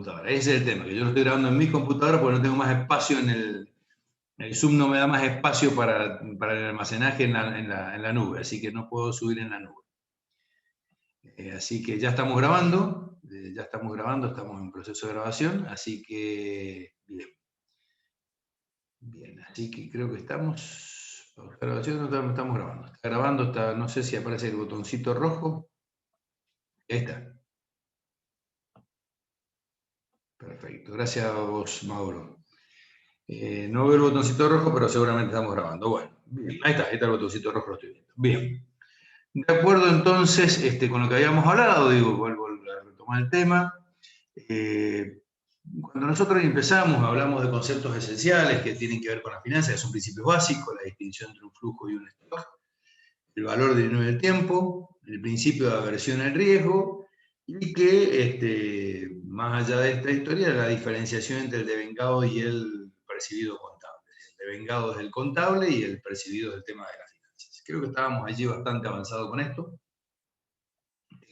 computadora. Ese es el tema, que yo lo estoy grabando en mi computadora porque no tengo más espacio en el Zoom, no me da más espacio para el almacenaje en la nube, así que no puedo subir en la nube. Así que ya estamos grabando, estamos en proceso de grabación, así que bien. Bien, así que creo que estamos, grabación, no estamos grabando. Está grabando, no sé si aparece el botoncito rojo. Ahí está. Perfecto, gracias a vos, Mauro. No veo el botoncito rojo, pero seguramente estamos grabando. Bueno, bien, ahí está el botoncito rojo, lo estoy viendo. Bien. De acuerdo entonces con lo que habíamos hablado, vuelvo a retomar el tema. Cuando nosotros empezamos, hablamos de conceptos esenciales que tienen que ver con las finanzas, que son principios básicos, la distinción entre un flujo y un stock, el valor del dinero y del tiempo, el principio de aversión al riesgo, y que más allá de esta historia, la diferenciación entre el devengado y el percibido contable. El devengado es el contable y el percibido es el tema de las finanzas. Creo que estábamos allí bastante avanzados con esto.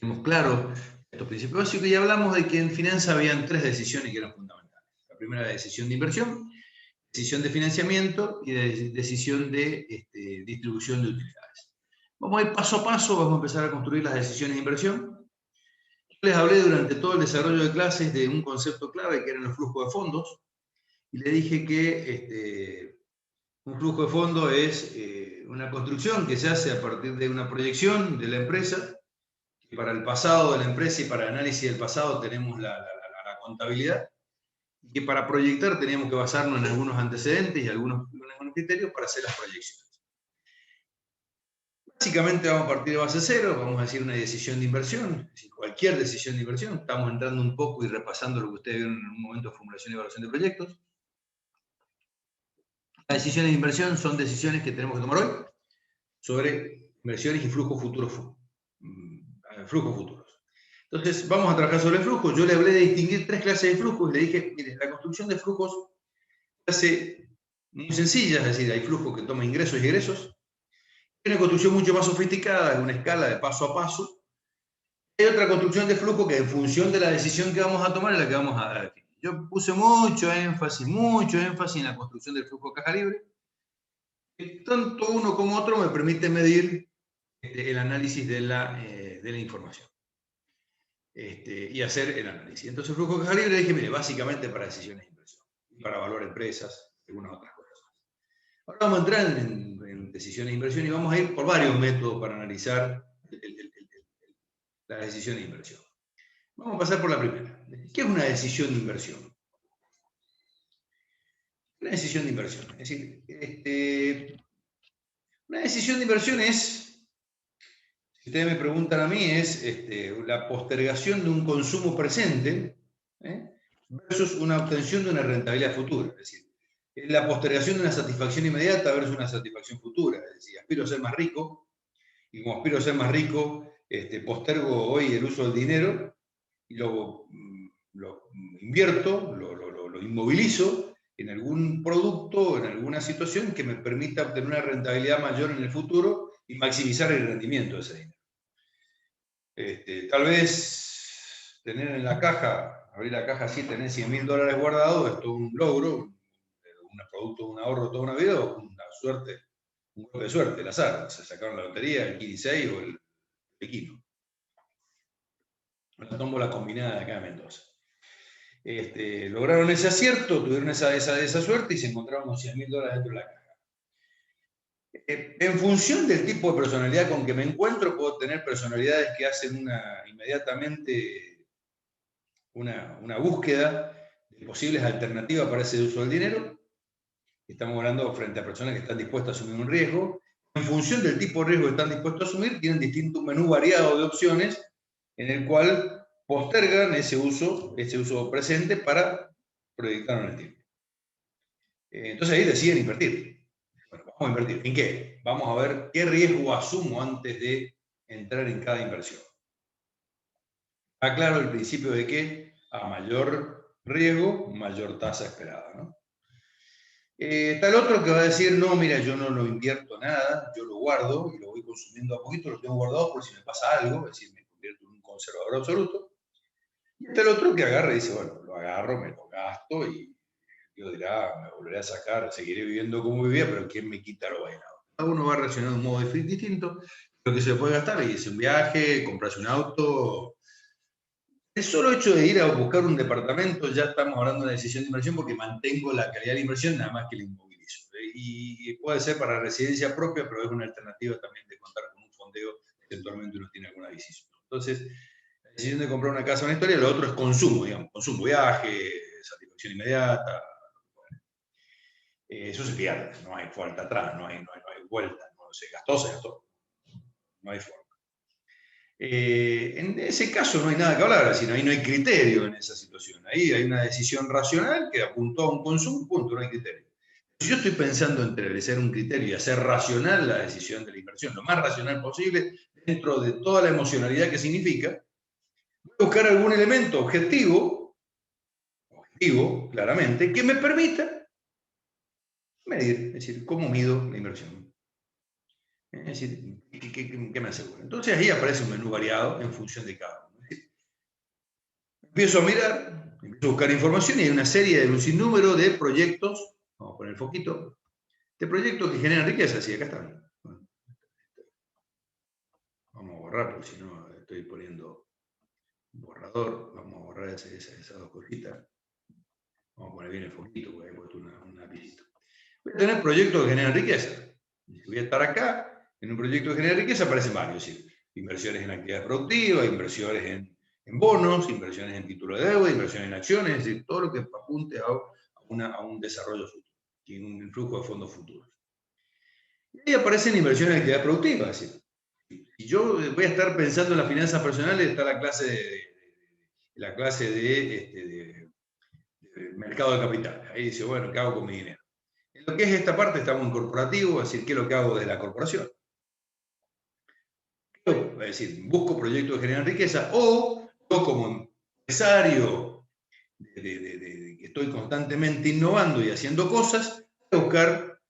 Tenemos claro estos principios básicos y hablamos de que en finanzas habían tres decisiones que eran fundamentales. La primera, la decisión de inversión, decisión de financiamiento y decisión de distribución de utilidades. Vamos a ir paso a paso, vamos a empezar a construir las decisiones de inversión. Yo les hablé durante todo el desarrollo de clases de un concepto clave que eran los flujos de fondos y le dije que un flujo de fondos es una construcción que se hace a partir de una proyección de la empresa. Para el pasado de la empresa y para el análisis del pasado tenemos la contabilidad, y que para proyectar teníamos que basarnos en algunos antecedentes y algunos criterios para hacer las proyecciones. Básicamente vamos a partir de base cero, vamos a decir una decisión de inversión, es decir, cualquier decisión de inversión. Estamos entrando un poco y repasando lo que ustedes vieron en un momento de formulación y evaluación de proyectos. Las decisiones de inversión son decisiones que tenemos que tomar hoy sobre inversiones y flujos futuros. Entonces, vamos a trabajar sobre el flujo. Yo le hablé de distinguir tres clases de flujos y le dije, mire, la construcción de flujos se hace muy sencilla, es decir, hay flujos que toman ingresos y egresos. Hay una construcción mucho más sofisticada, en una escala de paso a paso. Hay otra construcción de flujo que en función de la decisión que vamos a tomar es la que vamos a dar. Yo puse mucho énfasis en la construcción del flujo de caja libre. Tanto uno como otro me permite medir el análisis de la información. Y hacer el análisis. Entonces, el flujo de caja libre, dije, mire, básicamente para decisiones de inversión, y para valorar empresas, algunas otras cosas más. Ahora vamos a entrar en decisiones de inversión y vamos a ir por varios métodos para analizar las decisiones de inversión. Vamos a pasar por la primera. ¿Qué es una decisión de inversión? Una decisión de inversión. Es decir, una decisión de inversión es, si ustedes me preguntan a mí, es la postergación de un consumo presente versus una obtención de una rentabilidad futura. Es decir, es la postergación de una satisfacción inmediata versus una satisfacción futura. Es decir, aspiro a ser más rico, y como aspiro a ser más rico, postergo hoy el uso del dinero y lo invierto, lo inmovilizo en algún producto, en alguna situación que me permita obtener una rentabilidad mayor en el futuro y maximizar el rendimiento de ese dinero. Tal vez tener en la caja, abrir la caja así, tener $100.000 guardados, es todo un logro, un producto de un ahorro toda una vida, o una suerte, un golpe de suerte, el azar. Se sacaron la lotería, el 16 o el equino. La tómbola combinada de acá de Mendoza. Lograron ese acierto, tuvieron esa suerte y se encontraron con $100.000 dentro de la caja. En función del tipo de personalidad con que me encuentro, puedo tener personalidades que hacen inmediatamente una búsqueda de posibles alternativas para ese uso del dinero. Estamos hablando frente a personas que están dispuestas a asumir un riesgo. En función del tipo de riesgo que están dispuestos a asumir, tienen distintos menú variado de opciones en el cual postergan ese uso presente para proyectarlo en el tiempo. Entonces ahí deciden invertir. Bueno, vamos a invertir. ¿En qué? Vamos a ver qué riesgo asumo antes de entrar en cada inversión. Está claro el principio de que a mayor riesgo, mayor tasa esperada, ¿no? Está el otro que va a decir, no, mira, yo no lo invierto nada, yo lo guardo y lo voy consumiendo a poquito, lo tengo guardado por si me pasa algo, es decir, me convierto en un conservador absoluto. Y está el otro que agarra y dice, bueno, lo agarro agarro, me lo gasto y Dios dirá, me volveré a sacar, seguiré viviendo como vivía, pero ¿quién me quita lo bailado? Cada uno va a reaccionar de un modo distinto, lo que se puede gastar, y es un viaje, comprarse un auto. El solo hecho de ir a buscar un departamento, ya estamos hablando de una decisión de inversión porque mantengo la calidad de inversión nada más que la inmovilizo. Y puede ser para residencia propia, pero es una alternativa también de contar con un fondeo que eventualmente uno tiene alguna decisión. Entonces, la decisión de comprar una casa o una historia, lo otro es consumo, digamos, consumo, viaje, satisfacción inmediata. Eso se pierde, no hay vuelta atrás, no hay vuelta, no se gastó, no hay forma. En ese caso no hay nada que hablar, es decir, ahí no hay criterio en esa situación. Ahí hay una decisión racional que apuntó a un consumo, punto, no hay criterio. Si yo estoy pensando en establecer un criterio y hacer racional la decisión de la inversión, lo más racional posible, dentro de toda la emocionalidad que significa, voy a buscar algún elemento objetivo, claramente, que me permita medir, es decir, cómo mido la inversión. Es decir, ¿qué me asegura? Entonces ahí aparece un menú variado en función de cada uno. Empiezo a mirar, empiezo a buscar información y hay una serie, un sinnúmero de proyectos, vamos a poner el foquito, de proyectos que generan riqueza. Sí, acá están. Bueno, vamos a borrar porque si no estoy poniendo borrador. Vamos a borrar esas dos cositas. Vamos a poner bien el foquito porque he puesto una visita. Voy a tener proyectos que generan riqueza. Si voy a estar acá, en un proyecto que genera riqueza aparecen varios. ¿Sí? Inversiones en actividades productivas, inversiones en bonos, inversiones en títulos de deuda, inversiones en acciones, es decir, todo lo que apunte a un desarrollo futuro, y un flujo de fondos futuros. Y ahí aparecen inversiones en actividades productivas. Es decir, si yo voy a estar pensando en las finanzas personales, está la clase de mercado de capital. Ahí dice, bueno, ¿qué hago con mi dinero? En lo que es esta parte estamos en corporativo, es decir, ¿qué es lo que hago de la corporación? Es decir, busco proyectos que generan riqueza, o yo como empresario que estoy constantemente innovando y haciendo cosas, voy a buscar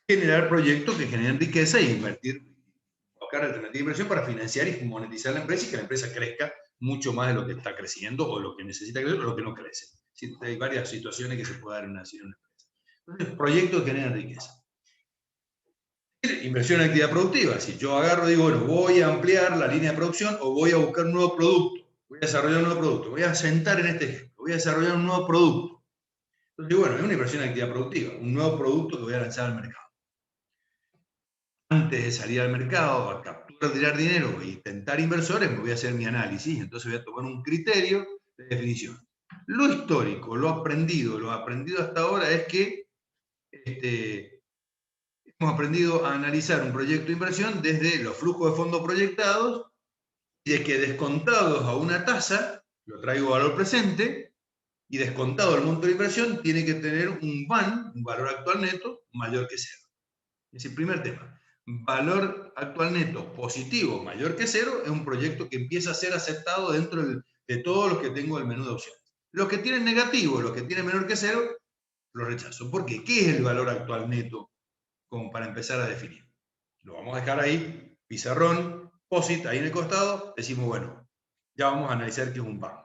generar proyectos que generen riqueza y invertir, buscar alternativas de inversión para financiar y monetizar la empresa y que la empresa crezca mucho más de lo que está creciendo o lo que necesita crecer o lo que no crece. ¿Sí? Hay varias situaciones que se puede dar en una empresa. Entonces, proyectos que generan riqueza. Inversión en actividad productiva. Si yo agarro y digo, bueno, voy a ampliar la línea de producción o voy a buscar un nuevo producto, voy a desarrollar un nuevo producto, voy a sentar en este ejemplo, voy a desarrollar un nuevo producto. Entonces, bueno, es una inversión en actividad productiva, un nuevo producto que voy a lanzar al mercado. Antes de salir al mercado a capturar, tirar dinero e intentar inversores, me voy a hacer mi análisis, entonces voy a tomar un criterio de definición. Lo histórico, lo aprendido hasta ahora es que hemos aprendido a analizar un proyecto de inversión desde los flujos de fondos proyectados y de que descontados a una tasa, lo traigo a valor presente, y descontado el monto de inversión, tiene que tener un VAN, un valor actual neto, mayor que cero. Es el primer tema. Valor actual neto positivo mayor que cero es un proyecto que empieza a ser aceptado dentro de todos los que tengo del menú de opciones. Los que tienen negativo, los que tienen menor que cero, los rechazo. ¿Por qué? ¿Qué es el valor actual neto? Como para empezar a definir. Lo vamos a dejar ahí, pizarrón, POSIT, ahí en el costado, decimos, bueno, ya vamos a analizar qué es un PAM.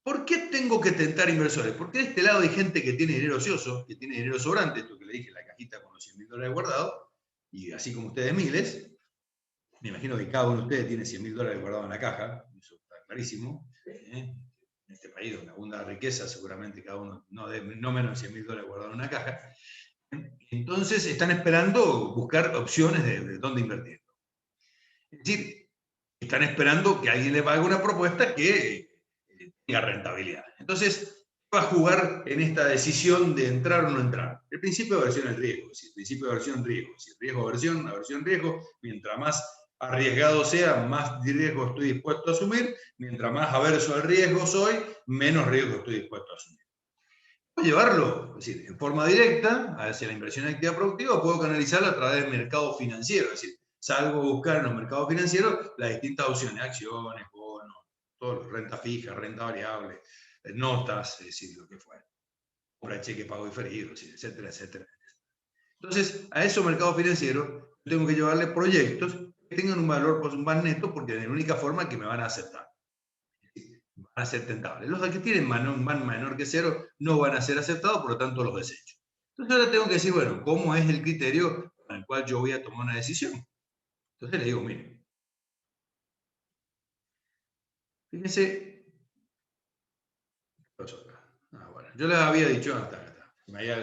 ¿Por qué tengo que tentar inversores? Porque de este lado hay gente que tiene dinero ocioso, que tiene dinero sobrante, esto que le dije, la cajita con los $100.000 guardados, y así como ustedes miles, me imagino que cada uno de ustedes tiene $100.000 guardados en la caja, eso está clarísimo. En este país donde abunda la riqueza, seguramente cada uno no menos de $100.000 guardados en una caja. Entonces están esperando buscar opciones de dónde invertir. Es decir, están esperando que alguien les haga una propuesta que tenga rentabilidad. Entonces, va a jugar en esta decisión de entrar o no entrar. El principio de aversión al riesgo, es decir, el principio de aversión al riesgo, es decir, aversión riesgo, mientras más arriesgado sea, más riesgo estoy dispuesto a asumir, mientras más averso al riesgo soy, menos riesgo estoy dispuesto a asumir. Puedo llevarlo, es decir, en forma directa hacia la inversión en actividad productiva, o puedo canalizarlo a través del mercado financiero, es decir, salgo a buscar en los mercados financieros las distintas opciones, acciones, bonos, todo, renta fija, renta variable, notas, es decir, lo que fuera, compra cheque, pago diferido, etcétera, etcétera. Entonces, a esos mercados financieros tengo que llevarle proyectos que tengan un valor, pues un VAN neto, porque es la única forma que me van a aceptar. a ser tentables. Los que tienen man menor que 0 no van a ser aceptados, por lo tanto los desecho. Entonces ahora tengo que decir, bueno, ¿cómo es el criterio con el cual yo voy a tomar una decisión? Entonces le digo, miren, fíjense, bueno, yo les había dicho,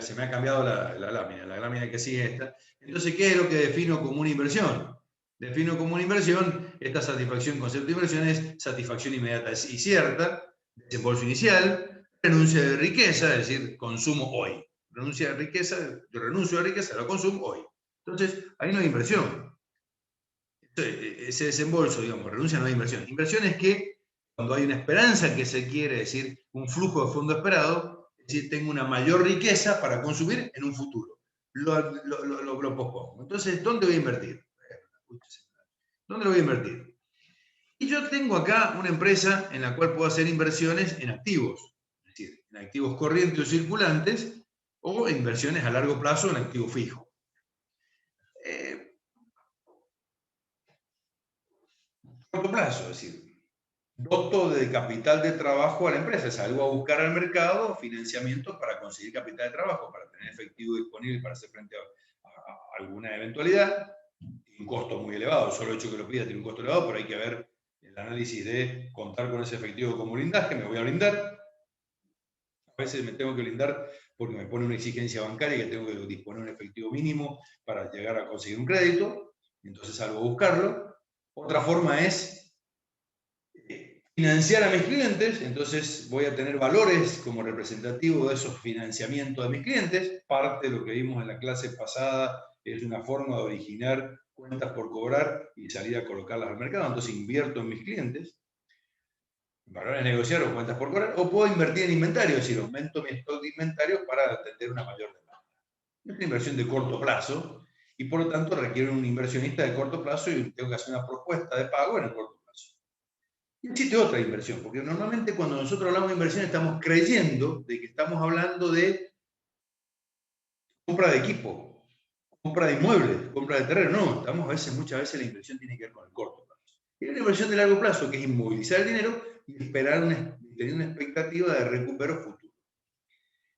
se me ha cambiado la lámina que sigue esta. Entonces, ¿qué es lo que defino como una inversión? Defino como una inversión, esta satisfacción, concepto de inversión es satisfacción inmediata y cierta, desembolso inicial, renuncia de riqueza, es decir, consumo hoy. Renuncia de riqueza, yo renuncio a riqueza, lo consumo hoy. Entonces, ahí no hay inversión. Ese desembolso, digamos, renuncia no hay inversión. Inversión es que cuando hay una esperanza que se quiere, es decir, un flujo de fondo esperado, es decir, tengo una mayor riqueza para consumir en un futuro. Lo pospongo. Entonces, ¿dónde voy a invertir? ¿Dónde lo voy a invertir? Y yo tengo acá una empresa en la cual puedo hacer inversiones en activos, es decir, en activos corrientes o circulantes, o inversiones a largo plazo en activo fijo. Corto plazo, es decir, doto de capital de trabajo a la empresa, salgo a buscar al mercado financiamiento para conseguir capital de trabajo, para tener efectivo disponible para hacer frente a alguna eventualidad. Tiene un costo muy elevado, solo el hecho que lo pida tiene un costo elevado, pero hay que ver el análisis de contar con ese efectivo como blindaje, me voy a blindar. A veces me tengo que blindar porque me pone una exigencia bancaria que tengo que disponer un efectivo mínimo para llegar a conseguir un crédito, entonces salgo a buscarlo. Otra forma es financiar a mis clientes, entonces voy a tener valores como representativo de esos financiamientos de mis clientes. Parte de lo que vimos en la clase pasada es una forma de originar cuentas por cobrar y salir a colocarlas al mercado, entonces invierto en mis clientes. Valores a negociar o cuentas por cobrar, o puedo invertir en inventario, es decir, aumento mi stock de inventario para atender una mayor demanda. Es una inversión de corto plazo y por lo tanto requiere un inversionista de corto plazo y tengo que hacer una propuesta de pago en el corto plazo. Y existe otra inversión, porque normalmente cuando nosotros hablamos de inversión estamos creyendo de que estamos hablando de compra de equipo, compra de inmuebles, compra de terreno. No, muchas veces la inversión tiene que ver con el corto plazo. Y hay una inversión de largo plazo, que es inmovilizar el dinero y esperar tener una expectativa de recupero futuro.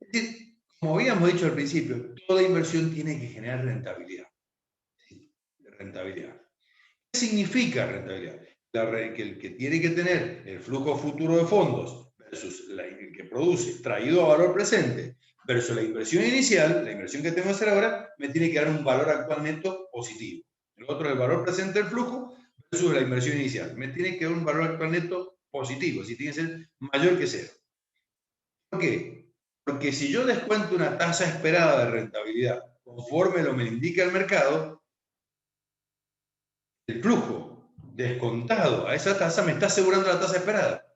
Es decir, como habíamos dicho al principio, toda inversión tiene que generar rentabilidad. ¿Sí? Rentabilidad. ¿Qué significa rentabilidad? Que el que tiene que tener el flujo futuro de fondos versus el que produce traído a valor presente versus la inversión inicial, la inversión que tengo que hacer ahora, me tiene que dar un valor actual neto positivo. El otro es el valor presente del flujo versus la inversión inicial. Me tiene que dar un valor actual neto positivo, si tiene que ser mayor que cero. ¿Por qué? Porque si yo descuento una tasa esperada de rentabilidad conforme lo me indica el mercado, el flujo descontado a esa tasa me está asegurando la tasa esperada.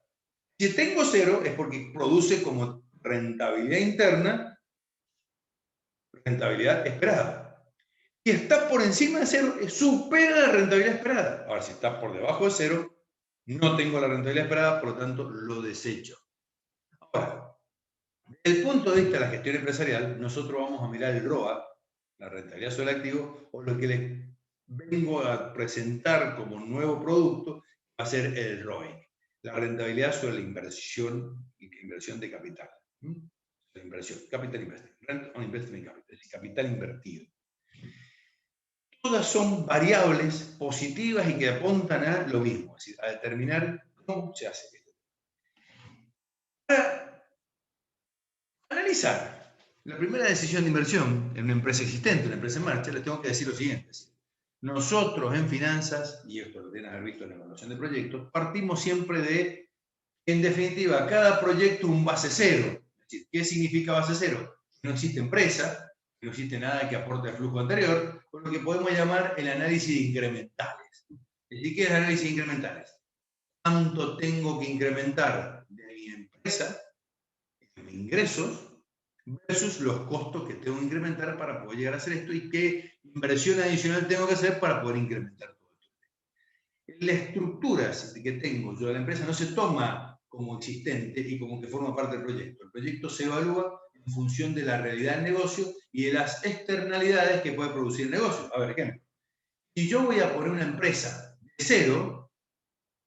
Si tengo cero es porque produce como rentabilidad interna, rentabilidad esperada. Si está por encima de cero, supera la rentabilidad esperada. Ahora, si está por debajo de cero, no tengo la rentabilidad esperada, por lo tanto, lo desecho. Ahora, desde el punto de vista de la gestión empresarial, nosotros vamos a mirar el ROA, la rentabilidad sobre el activo, o lo que les vengo a presentar como nuevo producto, va a ser el ROIC, la rentabilidad sobre la inversión de capital. La inversión, capital investment, rent on investment capital, es decir, capital invertido. Todas son variables positivas y que apuntan a lo mismo, es decir, a determinar cómo se hace esto. Para analizar la primera decisión de inversión en una empresa existente, una empresa en marcha, les tengo que decir lo siguiente. Nosotros en finanzas, y esto lo tienen que haber visto en la evaluación de proyectos, partimos siempre de, en definitiva, cada proyecto un base cero. Es decir, ¿qué significa base cero? No existe empresa, no existe nada que aporte al flujo anterior, con lo que podemos llamar el análisis de incrementales. Es decir, ¿qué es el análisis de incrementales? ¿Cuánto tengo que incrementar de mi empresa, de mis ingresos, versus los costos que tengo que incrementar para poder llegar a hacer esto y qué inversión adicional tengo que hacer para poder incrementar todo esto? La estructura que tengo yo de la empresa no se toma como existente y como que forma parte del proyecto. El proyecto se evalúa en función de la realidad del negocio y de las externalidades que puede producir el negocio. A ver, ejemplo. Si yo voy a poner una empresa de cero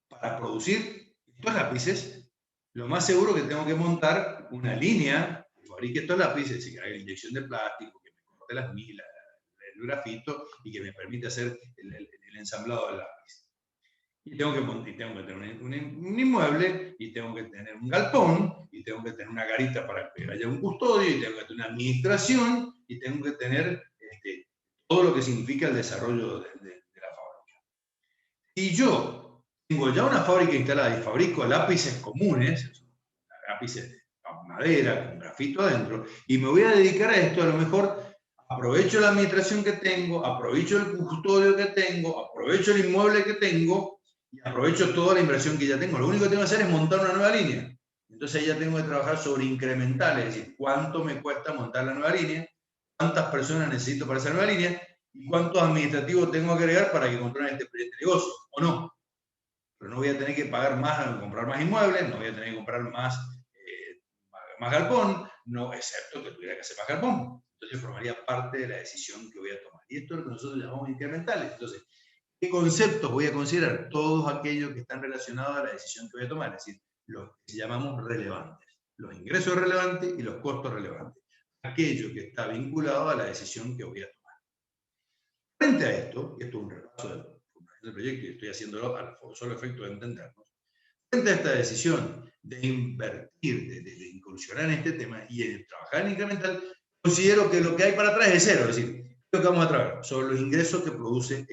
para producir estos lápices, lo más seguro que tengo que montar una línea que fabrique estos lápices, que haga inyección de plástico, que me corte el grafito y que me permita hacer el ensamblado del lápiz. Y tengo que tener un inmueble, y tengo que tener un galpón, y tengo que tener una garita para que haya un custodio, y tengo que tener una administración, y tengo que tener todo lo que significa el desarrollo de la fábrica. Y yo tengo ya una fábrica instalada y fabrico lápices comunes, lápices de madera con grafito adentro, y me voy a dedicar a esto. A lo mejor aprovecho la administración que tengo, aprovecho el custodio que tengo, aprovecho el inmueble que tengo, y aprovecho toda la inversión que ya tengo. Lo único que tengo que hacer es montar una nueva línea. Entonces ya tengo que trabajar sobre incrementales, es decir, cuánto me cuesta montar la nueva línea, cuántas personas necesito para esa nueva línea, y cuántos administrativos tengo que agregar para que controlen este negocio, o no. Pero no voy a tener que pagar más, comprar más inmuebles, no voy a tener que comprar más galpón, no, excepto que tuviera que hacer más galpón. Entonces formaría parte de la decisión que voy a tomar. Y esto es lo que nosotros llamamos incrementales. Entonces, ¿qué conceptos voy a considerar? Todos aquellos que están relacionados a la decisión que voy a tomar, es decir, los que llamamos relevantes. Los ingresos relevantes y los costos relevantes. Aquello que está vinculado a la decisión que voy a tomar. Frente a esto, y esto es un repaso del proyecto y estoy haciéndolo al solo efecto de entendernos, frente a esta decisión de invertir, de incursionar en este tema y de trabajar en incremental, considero que lo que hay para atrás es cero, es decir, lo que vamos a trabajar sobre los ingresos que produce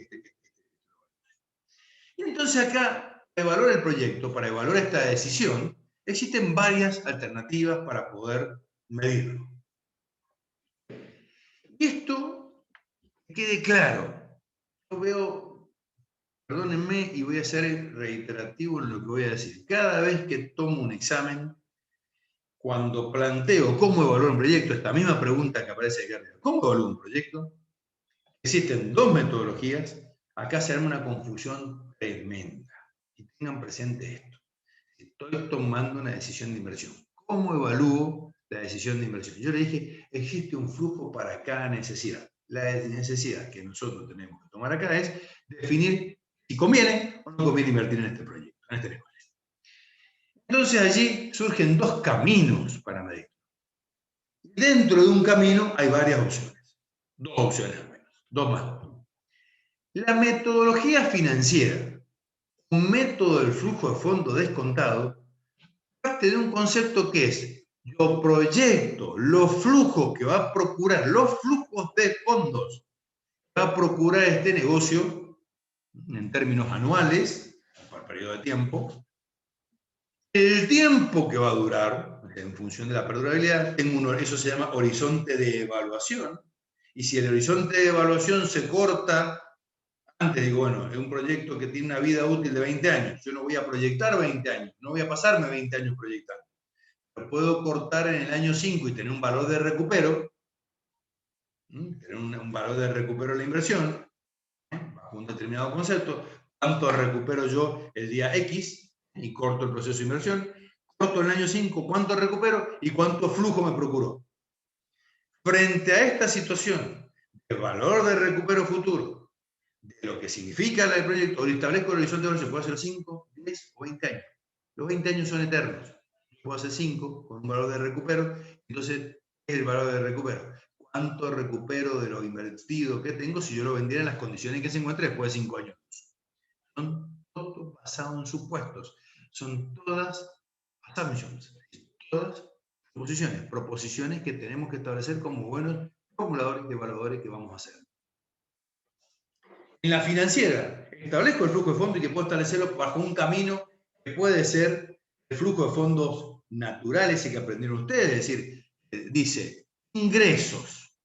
Y entonces acá, para evaluar el proyecto, para evaluar esta decisión, existen varias alternativas para poder medirlo. Y esto, que quede claro, yo veo, perdónenme y voy a ser reiterativo en lo que voy a decir, cada vez que tomo un examen, cuando planteo cómo evaluar un proyecto, esta misma pregunta que aparece acá arriba, ¿cómo evalúo un proyecto? Existen dos metodologías, acá se arma una confusión tremenda. Y tengan presente esto. Estoy tomando una decisión de inversión. ¿Cómo evalúo la decisión de inversión? Yo le dije, existe un flujo para cada necesidad. La necesidad que nosotros tenemos que tomar acá es definir si conviene o no conviene invertir en este proyecto, en este negocio. Entonces allí surgen dos caminos para medir. Dentro de un camino hay varias opciones. Dos opciones al menos. Dos más. La metodología financiera, un método del flujo de fondos descontado, parte de un concepto que es: yo proyecto los flujos que va a procurar, los flujos de fondos que va a procurar este negocio en términos anuales, por periodo de tiempo, el tiempo que va a durar en función de la perdurabilidad. Eso se llama horizonte de evaluación, y si el horizonte de evaluación se corta antes, digo, bueno, es un proyecto que tiene una vida útil de 20 años, yo no voy a proyectar 20 años, no voy a pasarme 20 años proyectando. Lo puedo cortar en el año 5 y tener un valor de recupero, tener un valor de recupero de la inversión, bajo un determinado concepto. ¿Cuánto recupero yo el día X? Y corto el proceso de inversión. Corto en el año 5, ¿cuánto recupero? Y cuánto flujo me procuró. Frente a esta situación de valor de recupero futuro, de lo que significa el proyecto, o establezco el horizonte de valor, se puede hacer 5, 10 o 20 años. Los 20 años son eternos. Puedo hacer 5 con un valor de recupero. Entonces, ¿qué es el valor de recupero? ¿Cuánto recupero de lo invertido que tengo si yo lo vendiera en las condiciones que se encuentra después de 5 años? Son todos basados en supuestos. Son todas assumptions, todas proposiciones que tenemos que establecer como buenos formuladores y evaluadores que vamos a hacer. En la financiera, establezco el flujo de fondos y que puedo establecerlo bajo un camino que puede ser el flujo de fondos naturales y que aprendieron ustedes, es decir, dice ingresos.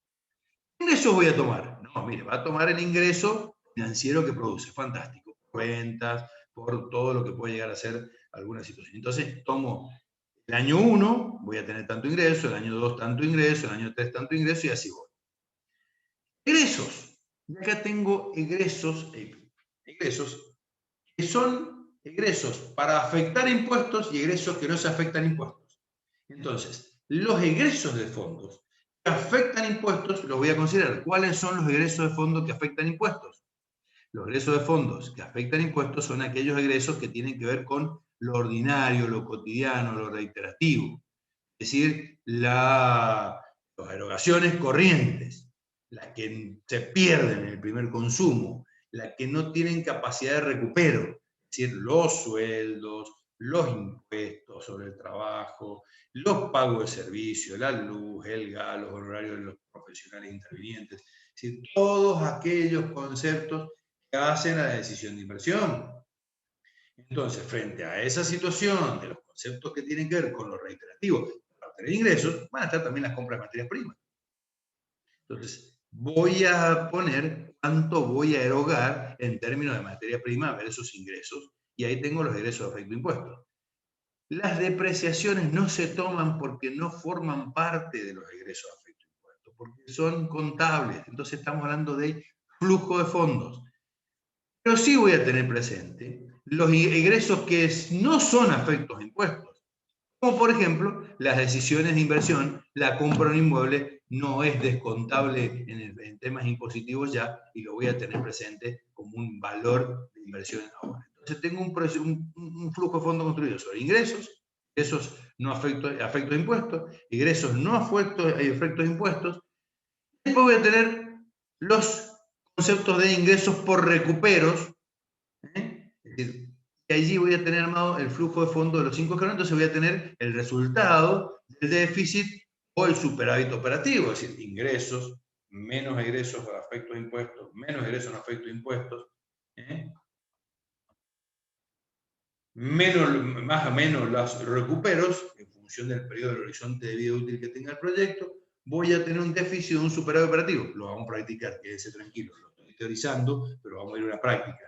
¿Qué ingresos voy a tomar? No, mire, va a tomar el ingreso financiero que produce, fantástico, por ventas, por todo lo que puede llegar a ser alguna situación. Entonces, tomo el año 1, voy a tener tanto ingreso, el año 2 tanto ingreso, el año 3 tanto ingreso y así voy. Egresos. Y acá tengo egresos que son egresos para afectar impuestos y egresos que no se afectan impuestos. Entonces, los egresos de fondos que afectan impuestos los voy a considerar. ¿Cuáles son los egresos de fondos que afectan impuestos? Los egresos de fondos que afectan impuestos son aquellos egresos que tienen que ver con lo ordinario, lo cotidiano, lo reiterativo. Es decir, las erogaciones corrientes, las que se pierden en el primer consumo, las que no tienen capacidad de recupero, es decir, los sueldos, los impuestos sobre el trabajo, los pagos de servicio, la luz, el gas, los honorarios de los profesionales intervinientes, es decir, todos aquellos conceptos que hacen a la decisión de inversión. Entonces, frente a esa situación de los conceptos que tienen que ver con lo reiterativo para obtener ingresos, van a estar también las compras de materias primas. Entonces, voy a poner cuánto voy a erogar en términos de materia prima versus ingresos, y ahí tengo los egresos de efecto impuesto. Las depreciaciones no se toman porque no forman parte de los egresos de efecto impuesto, porque son contables. Entonces estamos hablando de flujo de fondos. Pero sí voy a tener presente los egresos que no son afectos a impuestos, como por ejemplo las decisiones de inversión. La compra de un inmueble no es descontable en temas impositivos ya, y lo voy a tener presente como un valor de inversión ahora. Entonces tengo un flujo de fondos construido sobre ingresos, ingresos no afectos a impuestos, ingresos no afectos a impuestos. Después voy a tener los conceptos de ingresos por recuperos. Es decir, que allí voy a tener armado el flujo de fondos de los 5 escalones. Entonces voy a tener el resultado del déficit o el superávit operativo, es decir, ingresos, menos egresos a efectos de impuestos, menos egresos a efectos de impuestos, más o menos los recuperos, en función del periodo del horizonte de vida útil que tenga el proyecto. Voy a tener un déficit o un superávit operativo. Lo vamos a practicar, quédense tranquilos, lo estoy teorizando, pero vamos a ir a una práctica.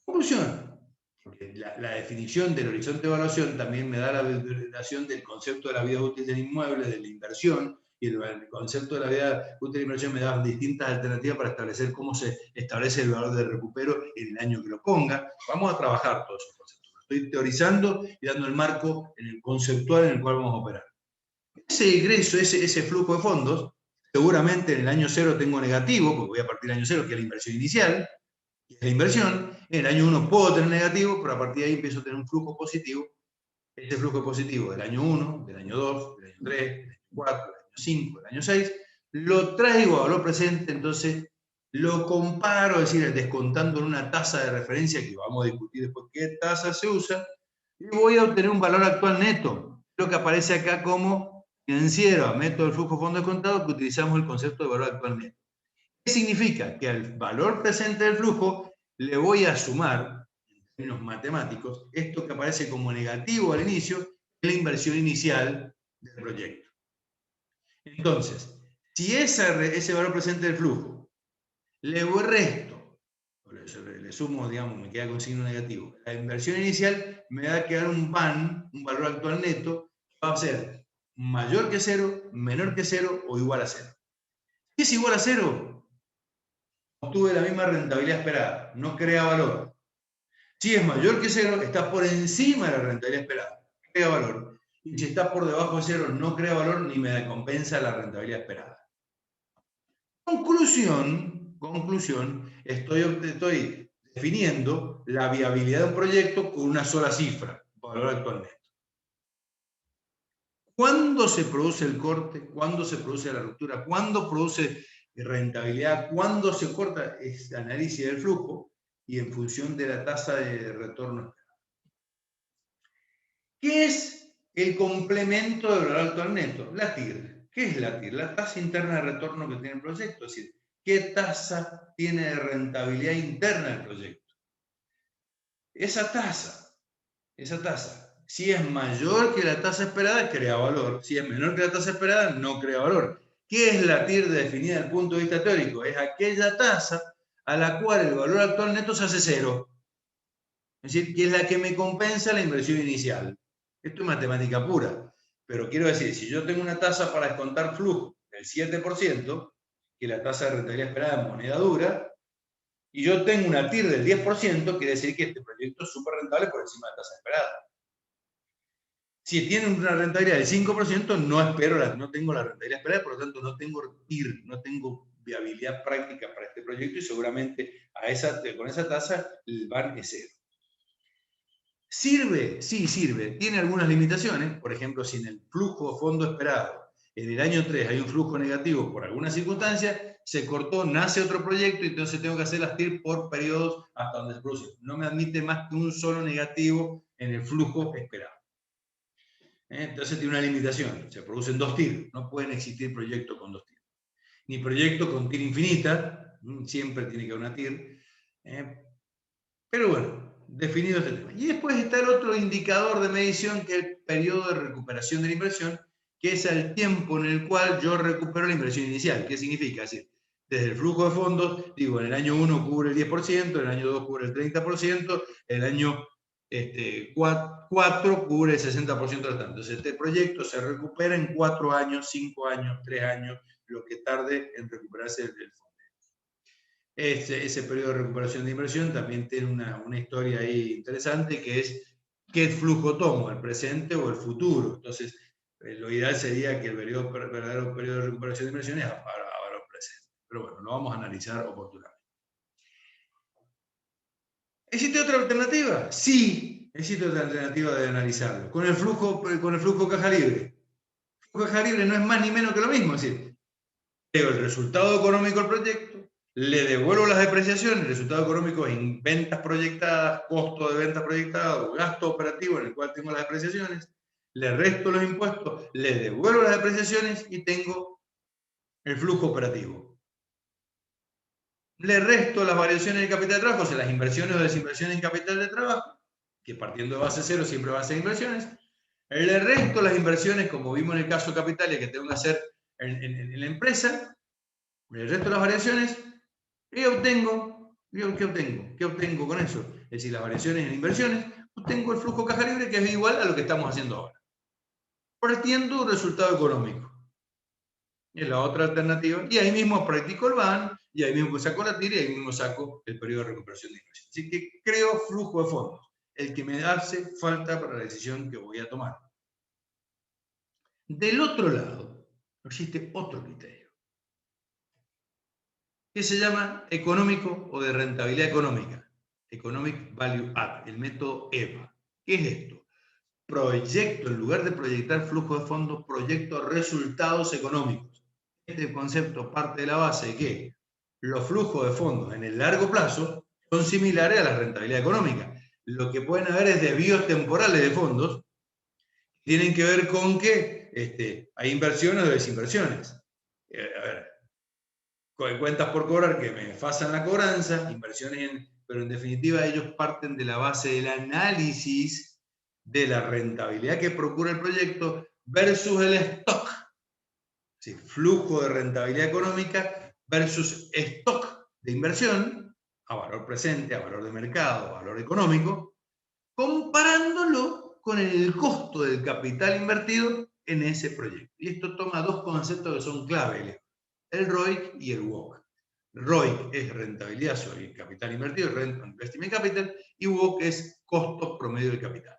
Conclusión. La definición del horizonte de evaluación también me da la definición del concepto de la vida útil del inmueble, de la inversión, y el concepto de la vida útil de la inversión me da distintas alternativas para establecer cómo se establece el valor de recupero en el año que lo ponga. Vamos a trabajar todos esos conceptos. Estoy teorizando y dando el marco en el conceptual en el cual vamos a operar. Ese ingreso, ese flujo de fondos, seguramente en el año cero tengo negativo, porque voy a partir del año cero, que es la inversión inicial. Y la inversión, en el año 1 puedo tener negativo, pero a partir de ahí empiezo a tener un flujo positivo. Este flujo positivo del año 1, del año 2, del año 3, del año 4, del año 5, del año 6, lo traigo a valor presente. Entonces lo comparo, es decir, descontando en una tasa de referencia, que vamos a discutir después qué tasa se usa, y voy a obtener un valor actual neto, lo que aparece acá como financiero, a método del flujo fondo descontado, que utilizamos el concepto de valor actual neto. ¿Qué significa? Que al valor presente del flujo le voy a sumar, en términos matemáticos, esto que aparece como negativo al inicio, es la inversión inicial del proyecto. Entonces, si ese valor presente del flujo le resto, le sumo, digamos, me queda con signo negativo, la inversión inicial me va a quedar un VAN, un valor actual neto, que va a ser mayor que 0, menor que 0 o igual a 0. Si es igual a 0, obtuve la misma rentabilidad esperada, no crea valor. Si es mayor que 0, está por encima de la rentabilidad esperada, crea valor. Y si está por debajo de 0, no crea valor ni me compensa la rentabilidad esperada. Conclusión, estoy definiendo la viabilidad de un proyecto con una sola cifra, valor actual neto. ¿Cuándo se produce el corte? ¿Cuándo se produce la ruptura? ¿Cuándo produce rentabilidad? ¿Cuándo se corta? Es análisis del flujo y en función de la tasa de retorno. ¿Qué es el complemento del valor actual neto? La TIR. ¿Qué es la TIR? La tasa interna de retorno que tiene el proyecto. Es decir, ¿qué tasa tiene de rentabilidad interna el proyecto? Esa tasa, si es mayor que la tasa esperada, crea valor. Si es menor que la tasa esperada, no crea valor. ¿Qué es la TIR definida desde el punto de vista teórico? Es aquella tasa a la cual el valor actual neto se hace 0. Es decir, que es la que me compensa la inversión inicial. Esto es matemática pura. Pero quiero decir, si yo tengo una tasa para descontar flujo del 7%, que es la tasa de rentabilidad esperada en moneda dura, y yo tengo una TIR del 10%, quiere decir que este proyecto es súper rentable por encima de la tasa esperada. Si tiene una rentabilidad del 5%, no tengo la rentabilidad esperada, por lo tanto no tengo TIR, no tengo viabilidad práctica para este proyecto, y seguramente con esa tasa el VAN es 0. ¿Sirve? Sí, sirve. Tiene algunas limitaciones. Por ejemplo, si en el flujo de fondo esperado en el año 3 hay un flujo negativo por alguna circunstancia, se cortó, nace otro proyecto y entonces tengo que hacer las TIR por periodos hasta donde se produce. No me admite más que un solo negativo en el flujo esperado. Entonces tiene una limitación. Se producen 2 TIR. No pueden existir proyectos con 2 TIR. Ni proyecto con TIR infinita. Siempre tiene que haber una TIR. Pero bueno, definido este tema. Y después está el otro indicador de medición, que es el periodo de recuperación de la inversión, que es el tiempo en el cual yo recupero la inversión inicial. ¿Qué significa? Es decir, desde el flujo de fondos, digo, en el año 1 cubre el 10%, en el año 2 cubre el 30%, el año 4 cubre el 60% del tanto. Entonces, este proyecto se recupera en 4 años, 5 años, 3 años, lo que tarde en recuperarse el fondo. Ese periodo de recuperación de inversión también tiene una historia ahí interesante, que es qué flujo tomo, el presente o el futuro. Entonces, lo ideal sería que el verdadero periodo de recuperación de inversión es a valor presente. Pero bueno, lo vamos a analizar oportunamente. ¿Existe otra alternativa? Sí, existe otra alternativa de analizarlo. Con el flujo caja libre. El flujo caja libre no es más ni menos que lo mismo. Es decir, tengo el resultado económico del proyecto, le devuelvo las depreciaciones, el resultado económico en ventas proyectadas, costo de ventas proyectado, gasto operativo en el cual tengo las depreciaciones, le resto los impuestos, le devuelvo las depreciaciones y tengo el flujo operativo. Le resto las variaciones de capital de trabajo, o sea, las inversiones o desinversiones en capital de trabajo, que partiendo de base cero siempre va a ser inversiones. Le resto las inversiones, como vimos en el caso Capitalia, que tengo que hacer en la empresa. Le resto las variaciones y obtengo, ¿qué obtengo con eso? Es decir, las variaciones en inversiones, obtengo el flujo caja libre, que es igual a lo que estamos haciendo ahora. Partiendo un resultado económico. Es la otra alternativa. Y ahí mismo practico el BAN, y ahí mismo saco la tira, y ahí mismo saco el periodo de recuperación de inversión. Así que creo flujo de fondos, el que me hace falta para la decisión que voy a tomar. Del otro lado, existe otro criterio, que se llama económico o de rentabilidad económica. Economic Value Add, el método EVA. ¿Qué es esto? Proyecto, en lugar de proyectar flujo de fondos, proyecto resultados económicos. Este concepto parte de la base de que los flujos de fondos en el largo plazo son similares a la rentabilidad económica. Lo que pueden haber es desvíos temporales de fondos, tienen que ver con que hay inversiones o desinversiones. A ver, cuentas por cobrar que me fasan la cobranza, inversiones pero en definitiva ellos parten de la base del análisis de la rentabilidad que procura el proyecto versus el stock. ¿Sí? Flujo de rentabilidad económica versus stock de inversión a valor presente, a valor de mercado, a valor económico, comparándolo con el costo del capital invertido en ese proyecto. Y esto toma dos conceptos que son clave, el ROIC y el WACC. ROIC es rentabilidad sobre el capital invertido, Rent on Investment Capital, y WACC es costo promedio del capital.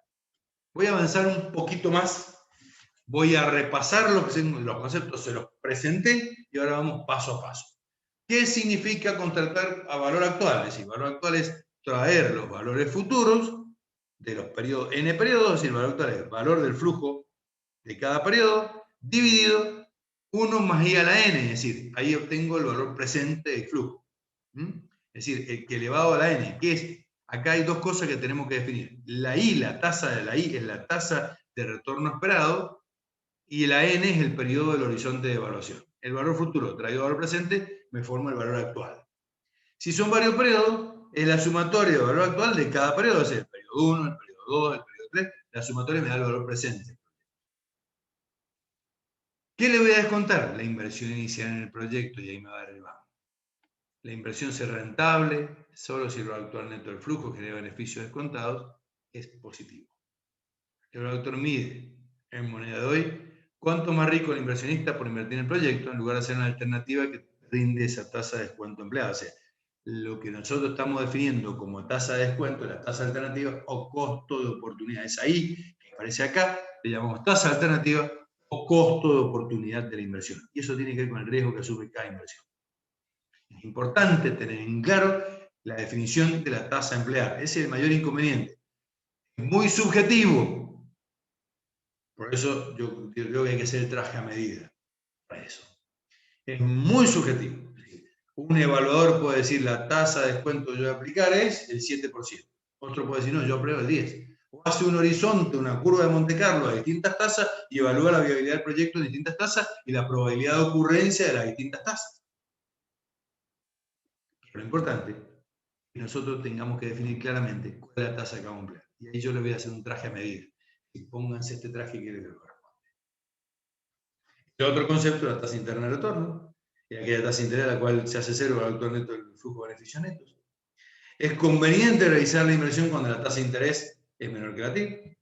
Voy a avanzar un poquito más, voy a repasar los conceptos, se los presenté y ahora vamos paso a paso. ¿Qué significa contratar a valor actual? Es decir, valor actual es traer los valores futuros de los periodos, n periodos, es decir, el valor actual es el valor del flujo de cada periodo dividido 1 más i a la n, es decir, ahí obtengo el valor presente del flujo. Es decir, el que elevado a la n, que es, acá hay dos cosas que tenemos que definir. La i, la tasa de la i, es la tasa de retorno esperado, y la n es el periodo del horizonte de evaluación. El valor futuro traído al valor presente me forma el valor actual. Si son varios periodos, es la sumatoria del valor actual de cada periodo, es el periodo 1, el periodo 2, el periodo 3, la sumatoria me da el valor presente. ¿Qué le voy a descontar? La inversión inicial en el proyecto, y ahí me va a dar el banco. La inversión ser rentable, solo si el valor actual neto del flujo genera beneficios descontados, es positivo. El valor actual mide en moneda de hoy cuánto más rico el inversionista por invertir en el proyecto, en lugar de hacer una alternativa que rinde esa tasa de descuento empleada. O sea, lo que nosotros estamos definiendo como tasa de descuento, la tasa alternativa o costo de oportunidad. Es ahí que aparece acá, le llamamos tasa alternativa o costo de oportunidad de la inversión. Y eso tiene que ver con el riesgo que asume cada inversión. Es importante tener en claro la definición de la tasa empleada. Ese es el mayor inconveniente. Es muy subjetivo. Por eso yo creo que hay que hacer el traje a medida para eso. Es muy subjetivo. Un evaluador puede decir la tasa de descuento que yo voy a aplicar es el 7%. Otro puede decir, no, yo apruebo el 10%. O hace un horizonte, una curva de Monte Carlo a distintas tasas y evalúa la viabilidad del proyecto en distintas tasas y la probabilidad de ocurrencia de las distintas tasas. Pero lo importante es que nosotros tengamos que definir claramente cuál es la tasa que vamos a emplear. Y ahí yo le voy a hacer un traje a medida. Y pónganse este traje que les corresponde. El otro concepto es la tasa interna de retorno, y aquella tasa de interés a la cual se hace cero el autor neto del flujo de beneficios netos. Es conveniente realizar la inversión cuando la tasa de interés es menor que la TIR.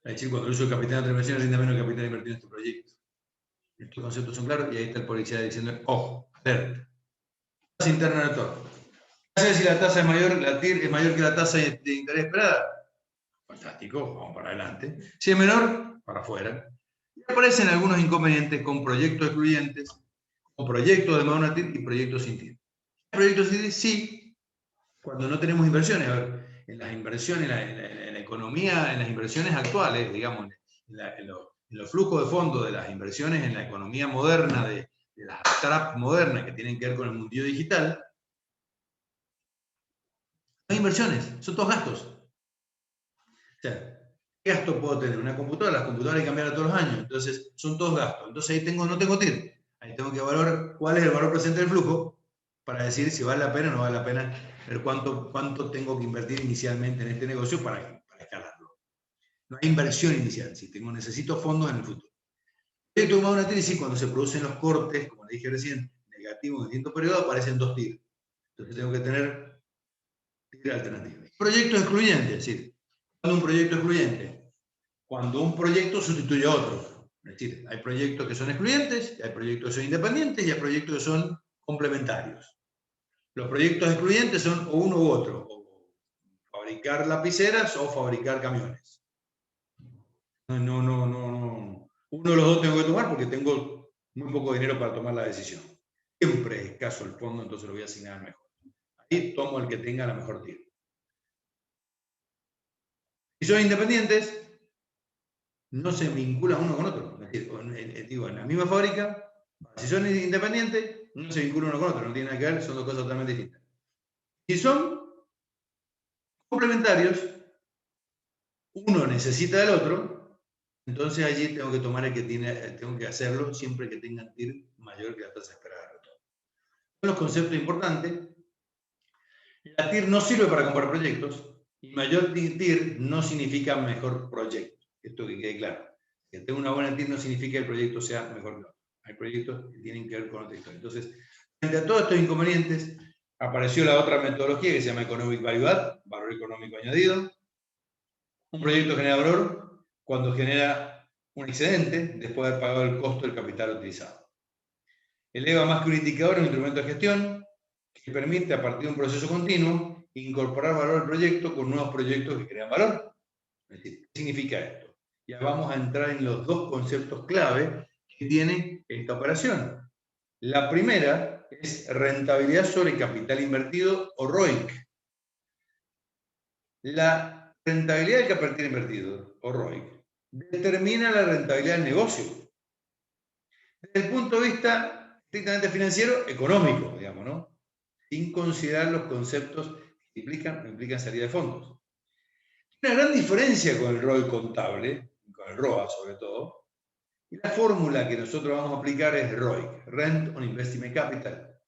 Es decir, cuando el uso de capital de otra inversión rinde menos que el capital invertido en este proyecto. Estos conceptos son claros y ahí está el policía diciendo, ojo, alerta. Tasa interna de retorno. ¿Qué hace si la tasa es mayor, la TIR es mayor que la tasa de interés esperada? Fantástico, vamos para adelante. Si es menor, para afuera. Y aparecen algunos inconvenientes con proyectos excluyentes, con proyectos de más una TIR y proyectos sin TIR. Proyectos sin TIR sí, cuando no tenemos inversiones. A ver, en las inversiones, en la economía, en las inversiones actuales, digamos, en los flujos de fondos de las inversiones en la economía moderna, de las startups modernas que tienen que ver con el mundillo digital, no hay inversiones, son todos gastos. O sea, ¿qué gasto puedo tener? Una computadora, las computadoras hay que cambiarlas todos los años, entonces son todos gastos. Entonces ahí no tengo TIR. Ahí tengo que evaluar cuál es el valor presente del flujo para decir si vale la pena o no vale la pena, ver cuánto tengo que invertir inicialmente en este negocio para escalarlo. No hay inversión inicial, si necesito fondos en el futuro. He tomado una TIR y sí, cuando se producen los cortes, como le dije recién, negativos en distintos periodos, aparecen dos TIR. Entonces tengo que tener TIR alternativas. Proyectos excluyentes, es decir, cuando un proyecto excluyente, cuando un proyecto sustituye a otro. Es decir, hay proyectos que son excluyentes, hay proyectos que son independientes y hay proyectos que son complementarios. Los proyectos excluyentes son o uno u otro, o fabricar lapiceras o fabricar camiones. No. Uno de los dos tengo que tomar porque tengo muy poco dinero para tomar la decisión. Siempre es escaso el fondo, entonces lo voy a asignar mejor. Ahí tomo el que tenga la mejor TIR. Si son independientes, no se vinculan uno con otro. Es decir, digo, en la misma fábrica, si son independientes, no se vinculan uno con otro, no tiene nada que ver, son dos cosas totalmente distintas. Si son complementarios, uno necesita del otro, entonces allí tengo que tomar el que tiene, tengo que hacerlo siempre que tengan TIR mayor que la tasa esperada de retorno. Son los conceptos importantes. La TIR no sirve para comprar proyectos y mayor TIR no significa mejor proyecto. Esto que quede claro. Que tenga una buena TIR no significa que el proyecto sea mejor que otro. Hay proyectos que tienen que ver con otra historia. Entonces, frente a todos estos inconvenientes, apareció la otra metodología que se llama Economic Value Add, valor económico añadido. Un proyecto genera valor cuando genera un excedente después de haber pagado el costo del capital utilizado. Eleva más que un indicador, un instrumento de gestión que permite, a partir de un proceso continuo, incorporar valor al proyecto con nuevos proyectos que crean valor. Es decir, ¿qué significa esto? Ya vamos a entrar en los dos conceptos clave que tiene esta operación. La primera es rentabilidad sobre capital invertido o ROIC. La rentabilidad del capital invertido o ROIC determina la rentabilidad del negocio. Desde el punto de vista estrictamente financiero, económico, digamos, ¿no? Sin considerar los conceptos que implican salida de fondos. Hay una gran diferencia con el ROI contable, con el ROA sobre todo, y la fórmula que nosotros vamos a aplicar es ROIC, Rent on Investment Capital.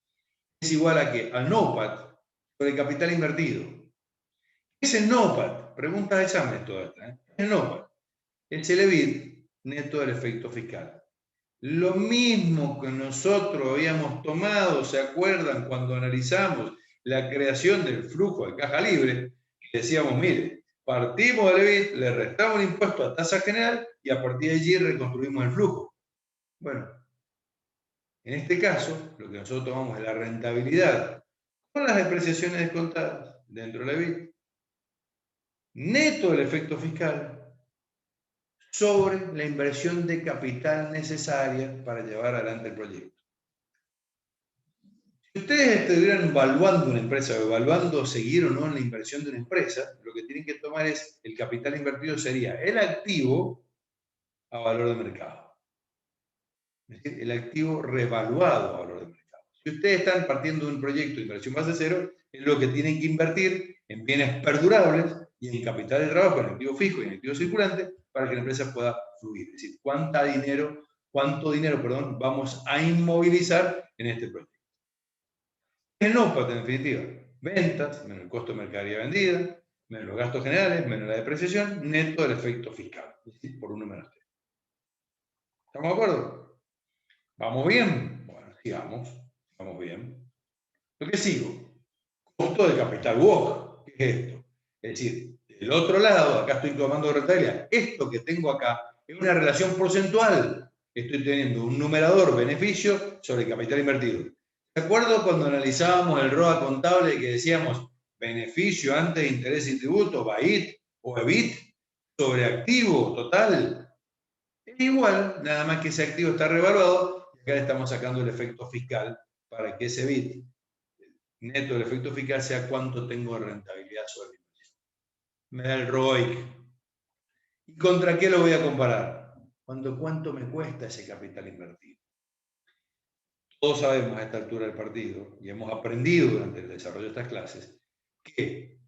Es igual a ¿qué? Al NOPAT, sobre capital invertido. ¿Qué es el NOPAT? Pregunta de examen toda esta. ¿Qué es el NOPAT? Es el EBIT neto del efecto fiscal. Lo mismo que nosotros habíamos tomado, ¿se acuerdan? Cuando analizamos la creación del flujo de caja libre, decíamos, mire, partimos del EBIT, le restamos el impuesto a tasa general y a partir de allí reconstruimos el flujo. Bueno, en este caso, lo que nosotros tomamos es la rentabilidad con las depreciaciones descontadas dentro del EBIT, neto del efecto fiscal, sobre la inversión de capital necesaria para llevar adelante el proyecto. Si ustedes estuvieran evaluando una empresa, o evaluando seguir o no en la inversión de una empresa, lo que tienen que tomar es el capital invertido sería el activo a valor de mercado. Es decir, el activo revaluado a valor de mercado. Si ustedes están partiendo de un proyecto de inversión base cero, es lo que tienen que invertir en bienes perdurables y en capital de trabajo, en activo fijo y en activo circulante, para que la empresa pueda fluir. Es decir, cuánto dinero, vamos a inmovilizar en este proyecto. El NOPAT, en definitiva, ventas, menos el costo de mercadería vendida, menos los gastos generales, menos la depreciación, neto del efecto fiscal, es decir, por 1 menos 3. ¿Estamos de acuerdo? ¿Vamos bien? Bueno, sigamos, vamos bien. Lo que sigo, costo de capital WOC, ¿qué es esto? Es decir, del otro lado, acá estoy tomando rentabilidad, esto que tengo acá es una relación porcentual. Estoy teniendo un numerador beneficio sobre el capital invertido. ¿De acuerdo cuando analizábamos el ROA contable que decíamos beneficio antes de interés y tributo, BAIT o EBIT, sobre activo total? Es igual, nada más que ese activo está revaluado y acá le estamos sacando el efecto fiscal para que ese EBIT neto del efecto fiscal sea cuánto tengo de rentabilidad sobre la inversión. Me da el ROIC. ¿Y contra qué lo voy a comparar? ¿Cuánto me cuesta ese capital invertido? Todos sabemos a esta altura del partido, y hemos aprendido durante el desarrollo de estas clases, que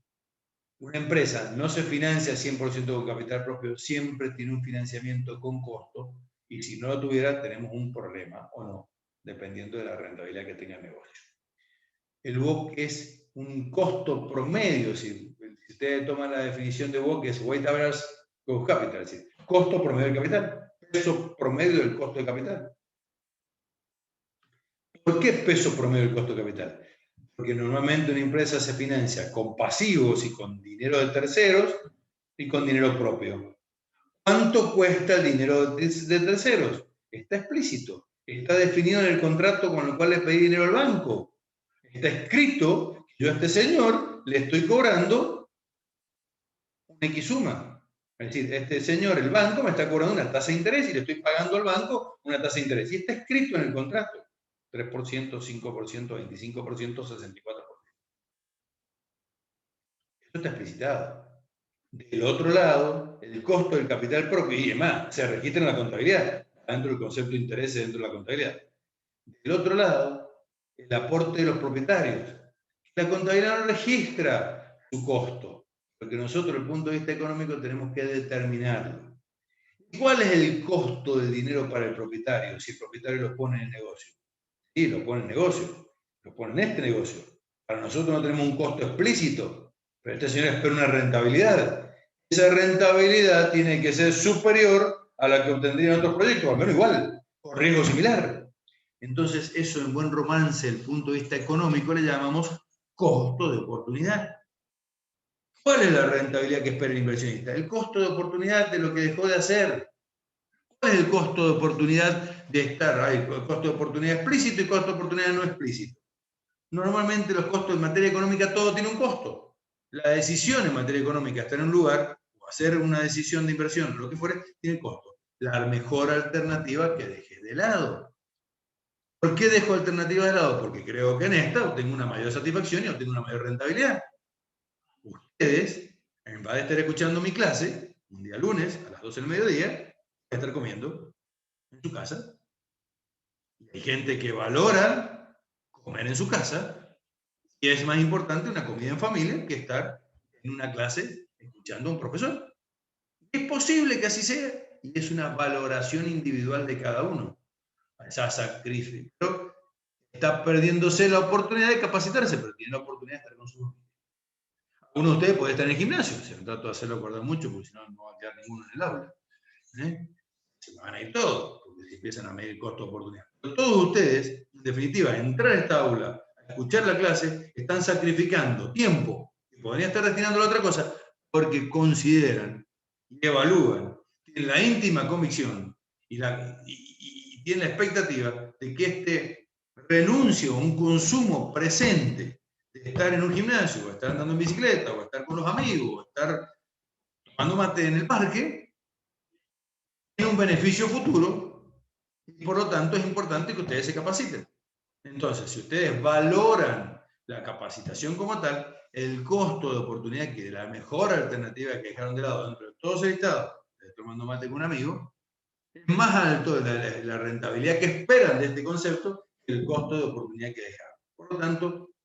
una empresa no se financia 100% con capital propio, siempre tiene un financiamiento con costo, y si no lo tuviera, tenemos un problema o no, dependiendo de la rentabilidad que tenga el negocio. El WOC es un costo promedio, si ustedes toman la definición de WOC, es Weighted Average Cost of Capital, es decir, costo promedio del capital, peso promedio del costo de capital. ¿Por qué peso promedio del costo de capital? Porque normalmente una empresa se financia con pasivos y con dinero de terceros y con dinero propio. ¿Cuánto cuesta el dinero de terceros? Está explícito, está definido en el contrato con el cual le pedí dinero al banco. Está escrito que yo a este señor le estoy cobrando una X suma. Es decir, este señor, el banco, me está cobrando una tasa de interés y le estoy pagando al banco una tasa de interés. Y está escrito en el contrato. 3%, 5%, 25%, 64%. Esto está explicitado. Del otro lado, el costo del capital propio y demás se registra en la contabilidad, dentro del concepto de intereses dentro de la contabilidad. Del otro lado, el aporte de los propietarios. La contabilidad no registra su costo, porque nosotros, desde el punto de vista económico, tenemos que determinarlo. ¿Cuál es el costo del dinero para el propietario si el propietario lo pone en el negocio? Sí, lo pone en el negocio, lo pone en este negocio. Para nosotros no tenemos un costo explícito, pero este señor espera una rentabilidad. Esa rentabilidad tiene que ser superior a la que obtendría en otros proyectos, al menos igual, con riesgo similar. Entonces, eso en buen romance, desde el punto de vista económico, le llamamos costo de oportunidad. ¿Cuál es la rentabilidad que espera el inversionista? El costo de oportunidad de lo que dejó de hacer. ¿Cuál es el costo de oportunidad de estar? Hay costo de oportunidad explícito y costo de oportunidad no explícito. Normalmente los costos en materia económica, todo tiene un costo. La decisión en materia económica, estar en un lugar, o hacer una decisión de inversión, lo que fuere, tiene costo. La mejor alternativa que dejé de lado. ¿Por qué dejo alternativa de lado? Porque creo que en esta obtengo una mayor satisfacción y obtengo una mayor rentabilidad. Ustedes, en vez de estar escuchando mi clase, un día lunes a las 12 del mediodía, van a estar comiendo en su casa. Hay gente que valora comer en su casa y es más importante una comida en familia que estar en una clase escuchando a un profesor. Es posible que así sea y es una valoración individual de cada uno. Esa sacrificio. Pero está perdiéndose la oportunidad de capacitarse, pero tiene la oportunidad de estar con sus familia. Uno de ustedes puede estar en el gimnasio, se me trato de hacerlo acordar mucho porque si no, no va a quedar ninguno en el aula. Se me van a ir todos, porque si empiezan a medir el costo de oportunidad. Pero todos ustedes, en definitiva, entrar a esta aula, a escuchar la clase, están sacrificando tiempo que podrían estar destinando a otra cosa, porque consideran y evalúan, tienen la íntima convicción y tienen la expectativa de que este renuncio a un consumo presente de estar en un gimnasio, o estar andando en bicicleta, o estar con los amigos, o estar tomando mate en el parque, tiene un beneficio futuro y por lo tanto es importante que ustedes se capaciten. Entonces, si ustedes valoran la capacitación como tal, el costo de oportunidad, que es la mejor alternativa que dejaron de lado dentro de todos el Estado, tomando mate con un amigo, es más alto la rentabilidad que esperan de este concepto que el costo de oportunidad que dejaron. Por lo tanto,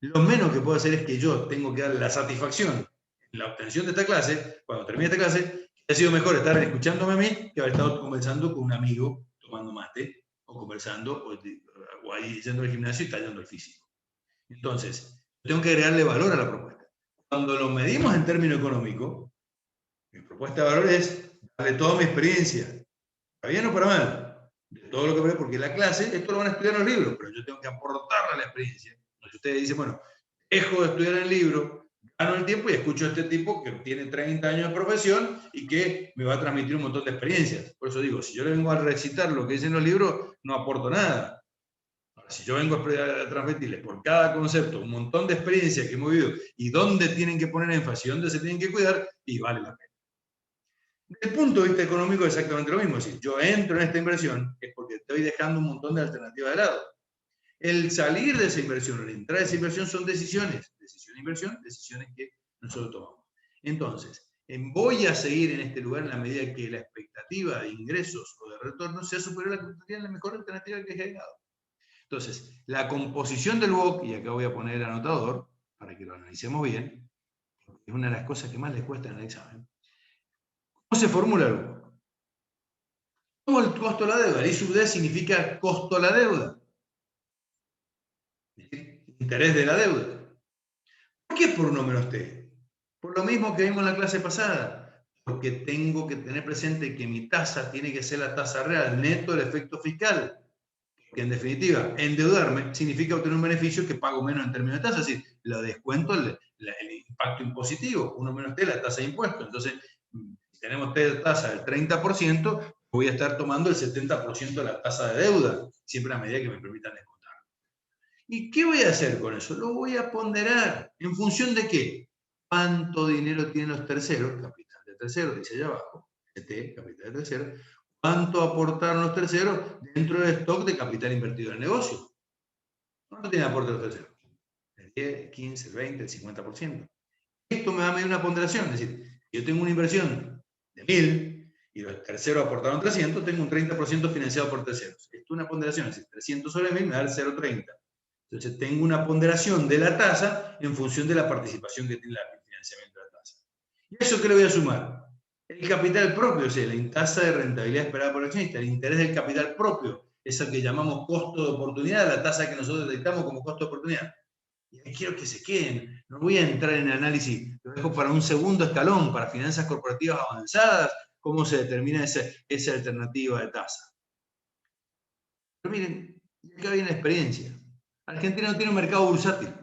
lo menos que puedo hacer es que yo tengo que dar la satisfacción en la obtención de esta clase, cuando termine esta clase, que ha sido mejor estar escuchándome a mí que haber estado conversando con un amigo tomando mate, o conversando, o ahí yendo al gimnasio y tallando el físico. Entonces, tengo que agregarle valor a la propuesta. Cuando lo medimos en términos económicos, mi propuesta de valor es darle toda mi experiencia, para bien o para mal, de todo lo que veo, porque la clase, esto lo van a estudiar en los libros, pero yo tengo que aportarle la experiencia. Entonces ustedes dicen, bueno, dejo de estudiar en el libro, gano el tiempo y escucho a este tipo que tiene 30 años de profesión y que me va a transmitir un montón de experiencias. Por eso digo, si yo le vengo a recitar lo que dicen los libros, no aporto nada. Ahora, si yo vengo a transmitirles por cada concepto un montón de experiencias que hemos vivido y dónde tienen que poner énfasis, dónde se tienen que cuidar, y vale la pena. Desde el punto de vista económico es exactamente lo mismo. Es decir, yo entro en esta inversión es porque estoy dejando un montón de alternativas de lado. El salir de esa inversión, el entrar a esa inversión son decisiones. Decisión de inversión, decisiones que nosotros tomamos. Entonces, voy a seguir en este lugar en la medida que la expectativa de ingresos o de retorno sea superior a la expectativa en la mejor alternativa que he generado. Entonces, la composición del WOC, y acá voy a poner el anotador para que lo analicemos bien, es una de las cosas que más les cuesta en el examen. ¿Cómo se formula el WOC? ¿Cómo el costo de la deuda? El I sub D significa costo de la deuda. Interés de la deuda. ¿Por qué por 1 menos T? Por lo mismo que vimos en la clase pasada. Porque tengo que tener presente que mi tasa tiene que ser la tasa real, neto del efecto fiscal. Que en definitiva, endeudarme significa obtener un beneficio que pago menos en términos de tasa. Es decir, lo descuento el impacto impositivo. 1 menos T, la tasa de impuesto. Entonces, si tenemos tasa del 30%, voy a estar tomando el 70% de la tasa de deuda, siempre a medida que me permitan descontar. ¿Y qué voy a hacer con eso? Lo voy a ponderar. ¿En función de qué? ¿Cuánto dinero tienen los terceros? Capital de terceros, dice allá abajo. T, capital de terceros. ¿Cuánto aportaron los terceros dentro del stock de capital invertido en el negocio? ¿Cuánto tiene aporte los terceros? El 10, el 15, el 20, el 50%. Esto me va a medir una ponderación. Es decir, si yo tengo una inversión de 1000 y los terceros aportaron 300, tengo un 30% financiado por terceros. Esto es una ponderación, es decir, 300 sobre 1000 me da el 0,30. Entonces tengo una ponderación de la tasa en función de la participación que tiene el financiamiento de la tasa. ¿Y eso qué le voy a sumar? El capital propio, o sea, la tasa de rentabilidad esperada por el accionista, el interés del capital propio, esa que llamamos costo de oportunidad, la tasa que nosotros detectamos como costo de oportunidad. Y ahí quiero que se queden. No voy a entrar en el análisis, lo dejo para un segundo escalón, para finanzas corporativas avanzadas, cómo se determina esa alternativa de tasa. Pero miren, acá viene la experiencia. Argentina no tiene un mercado bursátil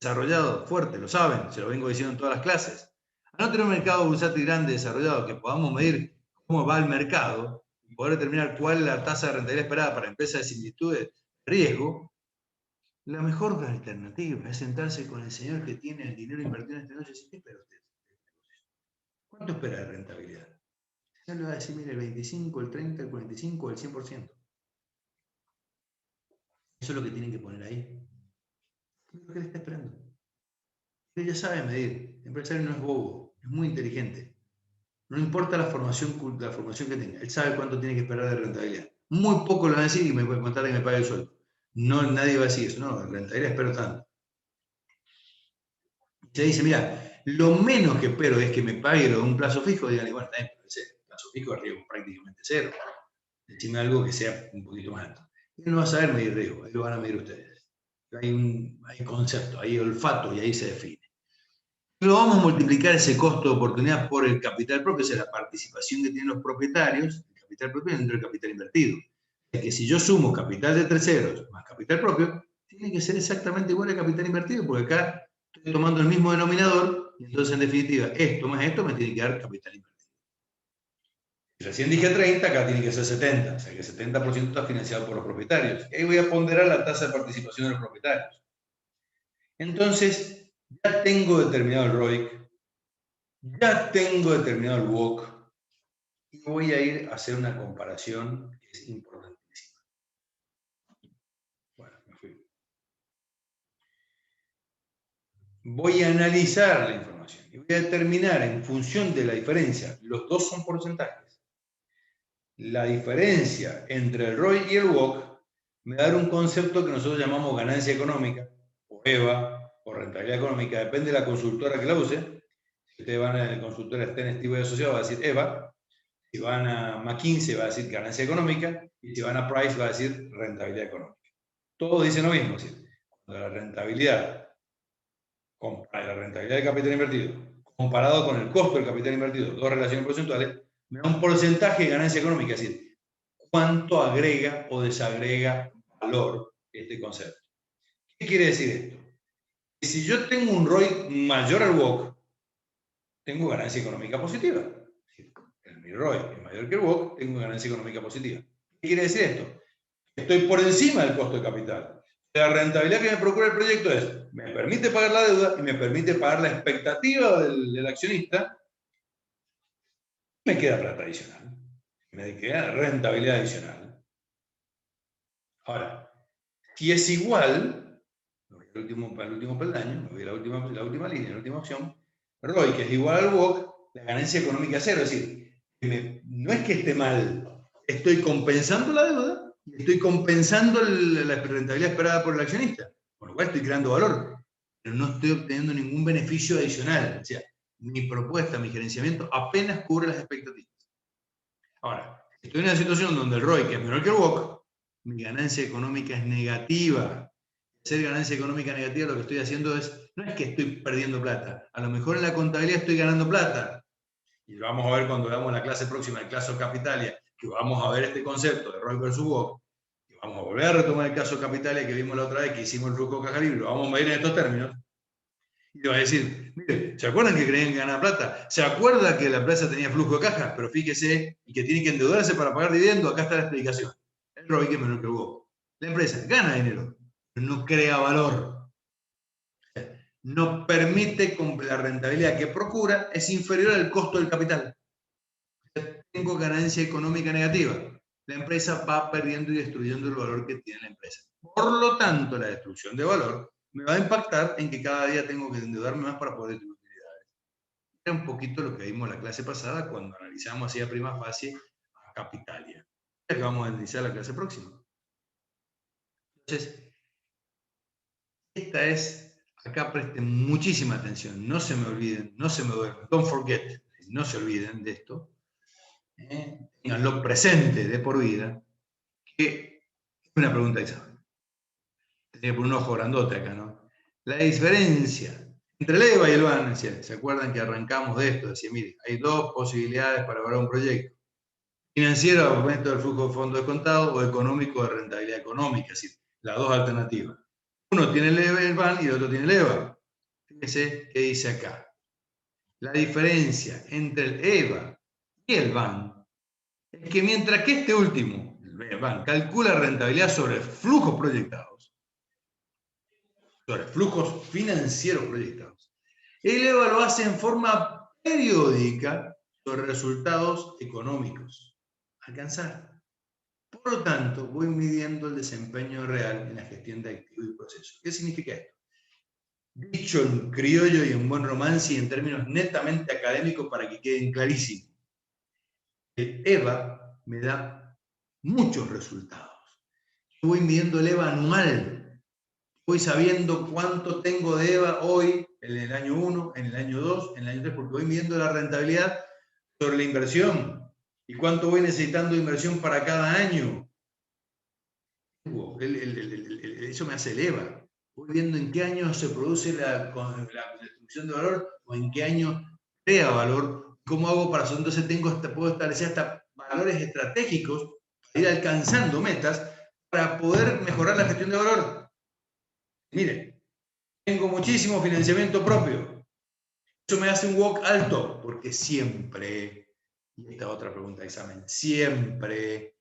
desarrollado, fuerte, lo saben, se lo vengo diciendo en todas las clases. Al no tener un mercado bursátil grande, desarrollado, que podamos medir cómo va el mercado y poder determinar cuál es la tasa de rentabilidad esperada para empresas de similitud de riesgo, la mejor alternativa es sentarse con el señor que tiene el dinero invertido en este negocio y decir, ¿qué espera usted? ¿Cuánto espera de rentabilidad? Ya le va a decir, mire, el 25, el 30, el 45, el 100%. Eso es lo que tienen que poner ahí. ¿Qué es lo que le está esperando? Él ya sabe medir. El empresario no es bobo, es muy inteligente. No importa la formación que tenga, él sabe cuánto tiene que esperar de rentabilidad. Muy poco lo van a decir y me puede contar que me pague el sueldo. No, nadie va a decir eso, no, de rentabilidad espero tanto. Se dice, mira, lo menos que espero es que me pague lo de un plazo fijo, díganle, bueno, ese plazo fijo es riesgo prácticamente cero. Decime algo que sea un poquito más alto. Él no va a saber medir riesgo, ahí lo van a medir ustedes. Hay concepto, hay olfato y ahí se define. Luego vamos a multiplicar ese costo de oportunidad por el capital propio, o sea, la participación que tienen los propietarios, el capital propio dentro del capital invertido. Es que si yo sumo capital de terceros más capital propio, tiene que ser exactamente igual al capital invertido, porque acá estoy tomando el mismo denominador, y entonces en definitiva, esto más esto me tiene que dar capital invertido. Recién dije 30, acá tiene que ser 70, o sea que el 70% está financiado por los propietarios. Y ahí voy a ponderar la tasa de participación de los propietarios. Entonces, ya tengo determinado el ROIC, ya tengo determinado el WOC, y voy a ir a hacer una comparación que es importantísima. Bueno, voy a analizar la información y voy a determinar en función de la diferencia, los dos son porcentajes, la diferencia entre el ROI y el WACC me va a dar un concepto que nosotros llamamos ganancia económica, o EVA, o rentabilidad económica, depende de la consultora que la use. Si ustedes van a la consultora Stern, Steve y Asociados, va a decir EVA. Si van a McKinsey, va a decir ganancia económica. Y si van a Price, va a decir rentabilidad económica. Todos dicen lo mismo. ¿Sí? La rentabilidad del capital invertido comparado con el costo del capital invertido, dos relaciones porcentuales, me da un porcentaje de ganancia económica, es decir, cuánto agrega o desagrega valor este concepto. ¿Qué quiere decir esto? Que si yo tengo un ROI mayor al WACC, tengo ganancia económica positiva. Mi ROI es mayor que el WACC, tengo ganancia económica positiva. ¿Qué quiere decir esto? Estoy por encima del costo de capital. La rentabilidad que me procura el proyecto es, me permite pagar la deuda y me permite pagar la expectativa del accionista, me queda plata adicional, me queda rentabilidad adicional. Ahora, si es igual, me voy al último peldaño, me voy a la última línea, la última opción, ROI, que es igual al WACC, la ganancia económica es cero, es decir, no es que esté mal, estoy compensando la deuda, estoy compensando la rentabilidad esperada por el accionista, con lo cual estoy creando valor, pero no estoy obteniendo ningún beneficio adicional. O sea, mi propuesta, mi gerenciamiento apenas cubre las expectativas. Ahora, estoy en una situación donde el ROI, que es menor que el WACC, mi ganancia económica es negativa. Ser ganancia económica negativa, lo que estoy haciendo no es que estoy perdiendo plata, a lo mejor en la contabilidad estoy ganando plata. Y lo vamos a ver cuando veamos la clase próxima del caso Capitalia, que vamos a ver este concepto de ROI versus WACC, y vamos a volver a retomar el caso Capitalia que vimos la otra vez, que hicimos el flujo caja libre, lo vamos a medir en estos términos, y te va a decir, mire, ¿se acuerdan que creían que ganaba plata? ¿Se acuerda que la empresa tenía flujo de caja? Pero fíjese, y que tiene que endeudarse para pagar dividendo, acá está la explicación. El ROI que es menor que el WACC. La empresa gana dinero, pero no crea valor. No permite, la rentabilidad que procura es inferior al costo del capital. Tengo ganancia económica negativa. La empresa va perdiendo y destruyendo el valor que tiene la empresa. Por lo tanto, la destrucción de valor me va a impactar en que cada día tengo que endeudarme más para poder tener utilidades. Era un poquito lo que vimos en la clase pasada cuando analizamos así a prima facie a Capitalia. Es que vamos a analizar la clase próxima. Entonces, esta es, acá presten muchísima atención, no se me olviden, no se me duerman, don't forget, no se olviden de esto, tenganlo presente de por vida, que es una pregunta de examen. Tenía que poner un ojo grandote acá, ¿no? La diferencia entre el EVA y el VAN, ¿se acuerdan que arrancamos de esto? Decía, mire, hay dos posibilidades para evaluar un proyecto. Financiero, aumento del flujo de fondos descontado, o económico de rentabilidad económica, es decir, las dos alternativas. Uno tiene el VAN y el otro tiene el EVA. Fíjense qué dice acá. La diferencia entre el EVA y el VAN es que mientras que este último, el VAN, calcula rentabilidad sobre flujos proyectados, sobre flujos financieros proyectados, el EVA lo hace en forma periódica sobre resultados económicos. Alcanzar. Por lo tanto, voy midiendo el desempeño real en la gestión de activos y procesos. ¿Qué significa esto? Dicho en criollo y en buen romance y en términos netamente académicos para que queden clarísimos. El EVA me da muchos resultados. Yo voy midiendo el EVA anual. Voy sabiendo cuánto tengo de EVA hoy, en el año 1, en el año 2, en el año 3, porque voy midiendo la rentabilidad sobre la inversión. ¿Y cuánto voy necesitando de inversión para cada año? Eso me hace el EVA. Voy viendo en qué año se produce la destrucción de valor o en qué año crea valor. ¿Cómo hago para eso? Entonces puedo establecer hasta valores estratégicos para ir alcanzando metas para poder mejorar la gestión de valor. Mire, tengo muchísimo financiamiento propio. Eso me hace un WACC alto, porque siempre, y esta otra pregunta de examen, siempre,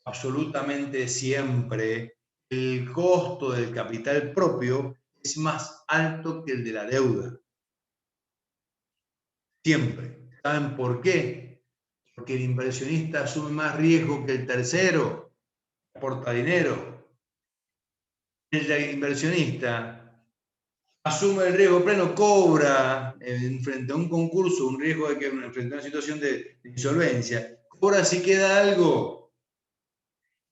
absolutamente siempre, el costo del capital propio es más alto que el de la deuda. Siempre. ¿Saben por qué? Porque el inversionista asume más riesgo que el tercero, aporta dinero. El inversionista asume el riesgo pleno, cobra frente a un concurso un riesgo de que frente a una situación de insolvencia, cobra si queda algo.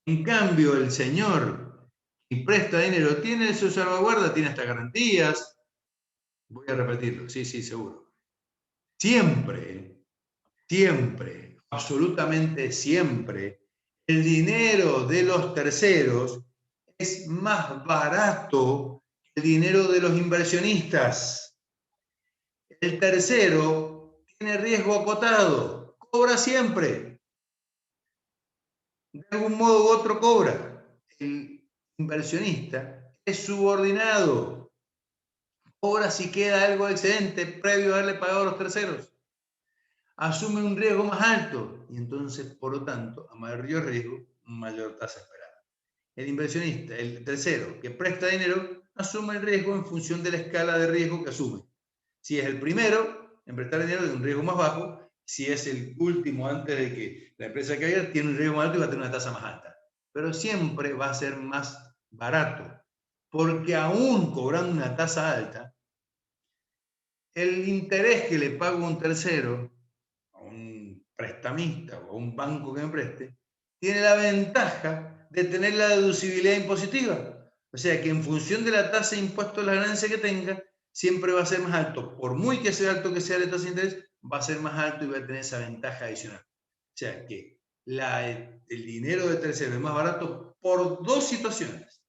En cambio, el señor que presta dinero tiene su salvaguarda, tiene hasta garantías. Voy a repetirlo, sí, seguro. Siempre, absolutamente siempre, el dinero de los terceros es más barato que el dinero de los inversionistas. El tercero tiene riesgo acotado, cobra siempre. De algún modo u otro cobra. El inversionista es subordinado. Cobra si queda algo excedente previo a haberle pagado a los terceros. Asume un riesgo más alto y entonces, por lo tanto, a mayor riesgo, mayor tasa esperada. El inversionista, el tercero, que presta dinero, asume el riesgo en función de la escala de riesgo que asume. Si es el primero en prestar dinero, de un riesgo más bajo. Si es el último antes de que la empresa caiga, tiene un riesgo más alto y va a tener una tasa más alta. Pero siempre va a ser más barato, porque aún cobrando una tasa alta, el interés que le paga un tercero, a un prestamista o a un banco que me preste, tiene la ventaja de tener la deducibilidad impositiva. O sea que en función de la tasa de impuesto de la ganancia que tenga, siempre va a ser más alto. Por muy que sea alto que sea la tasa de interés, va a ser más alto y va a tener esa ventaja adicional. O sea que el dinero de tercero es más barato por dos situaciones.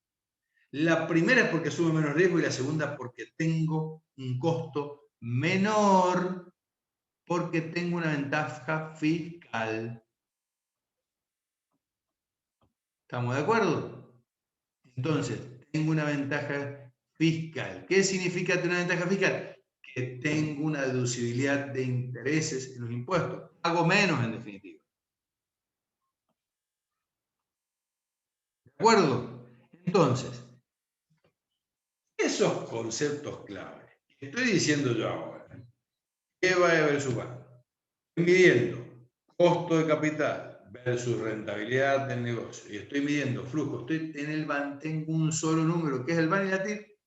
La primera es porque asume menos riesgo y la segunda porque tengo un costo menor, porque tengo una ventaja fiscal. ¿Estamos de acuerdo? Entonces, tengo una ventaja fiscal. ¿Qué significa tener una ventaja fiscal? Que tengo una deducibilidad de intereses en los impuestos. Pago menos, en definitiva. ¿De acuerdo? Entonces, esos conceptos clave que estoy diciendo yo ahora, ¿qué va a haber su banco? Estoy midiendo costo de capital versus rentabilidad del negocio y estoy midiendo flujo. Estoy en el BAN, tengo un solo número, que es el BAN y la TIR,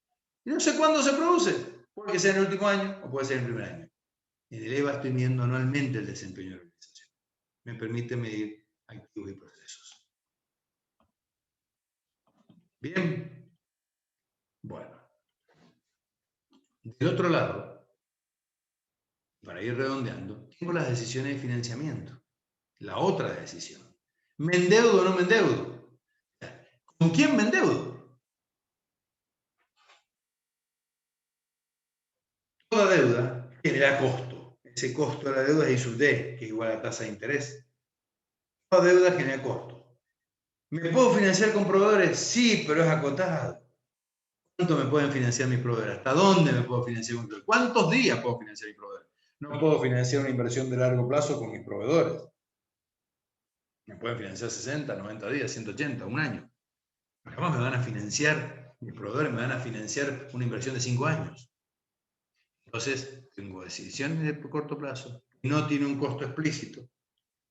y no sé cuándo se produce. Puede ser en el último año o puede ser en el primer año. En el EVA estoy midiendo anualmente el desempeño de la organización. Me permite medir activos y procesos. Bien. Bueno. Del otro lado, para ir redondeando, tengo las decisiones de financiamiento. La otra decisión. ¿Me endeudo o no me endeudo? ¿Con quién me endeudo? Toda deuda genera costo. Ese costo de la deuda es I sub D, que es igual a la tasa de interés. Toda deuda genera costo. ¿Me puedo financiar con proveedores? Sí, pero es acotado. ¿Cuánto me pueden financiar mis proveedores? ¿Hasta dónde me puedo financiar con proveedores? ¿Cuántos días puedo financiar mis proveedores? No puedo financiar una inversión de largo plazo con mis proveedores. Me pueden financiar 60, 90 días, 180, un año. Además me van a financiar, mis proveedores me van a financiar una inversión de 5 años. Entonces, tengo decisiones de corto plazo, no tiene un costo explícito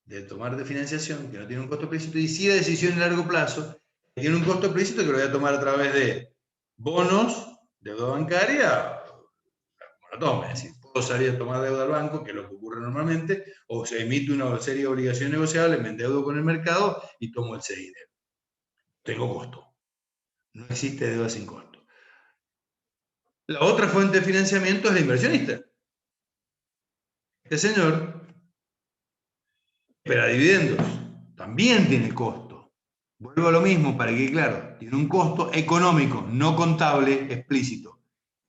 de tomar de financiación, que no tiene un costo explícito, y sí de decisiones a largo plazo, que tiene un costo explícito que lo voy a tomar a través de bonos, deuda bancaria, como lo tome. Es decir, puedo salir a tomar deuda al banco, que es lo que ocurre normalmente, o se emite una serie de obligaciones negociables, me endeudo con el mercado y tomo ese dinero. Tengo costo. No existe deuda sin costo. La otra fuente de financiamiento es el inversionista. Este señor espera dividendos. También tiene costo. Vuelvo a lo mismo para que quede claro. Tiene un costo económico, no contable, explícito.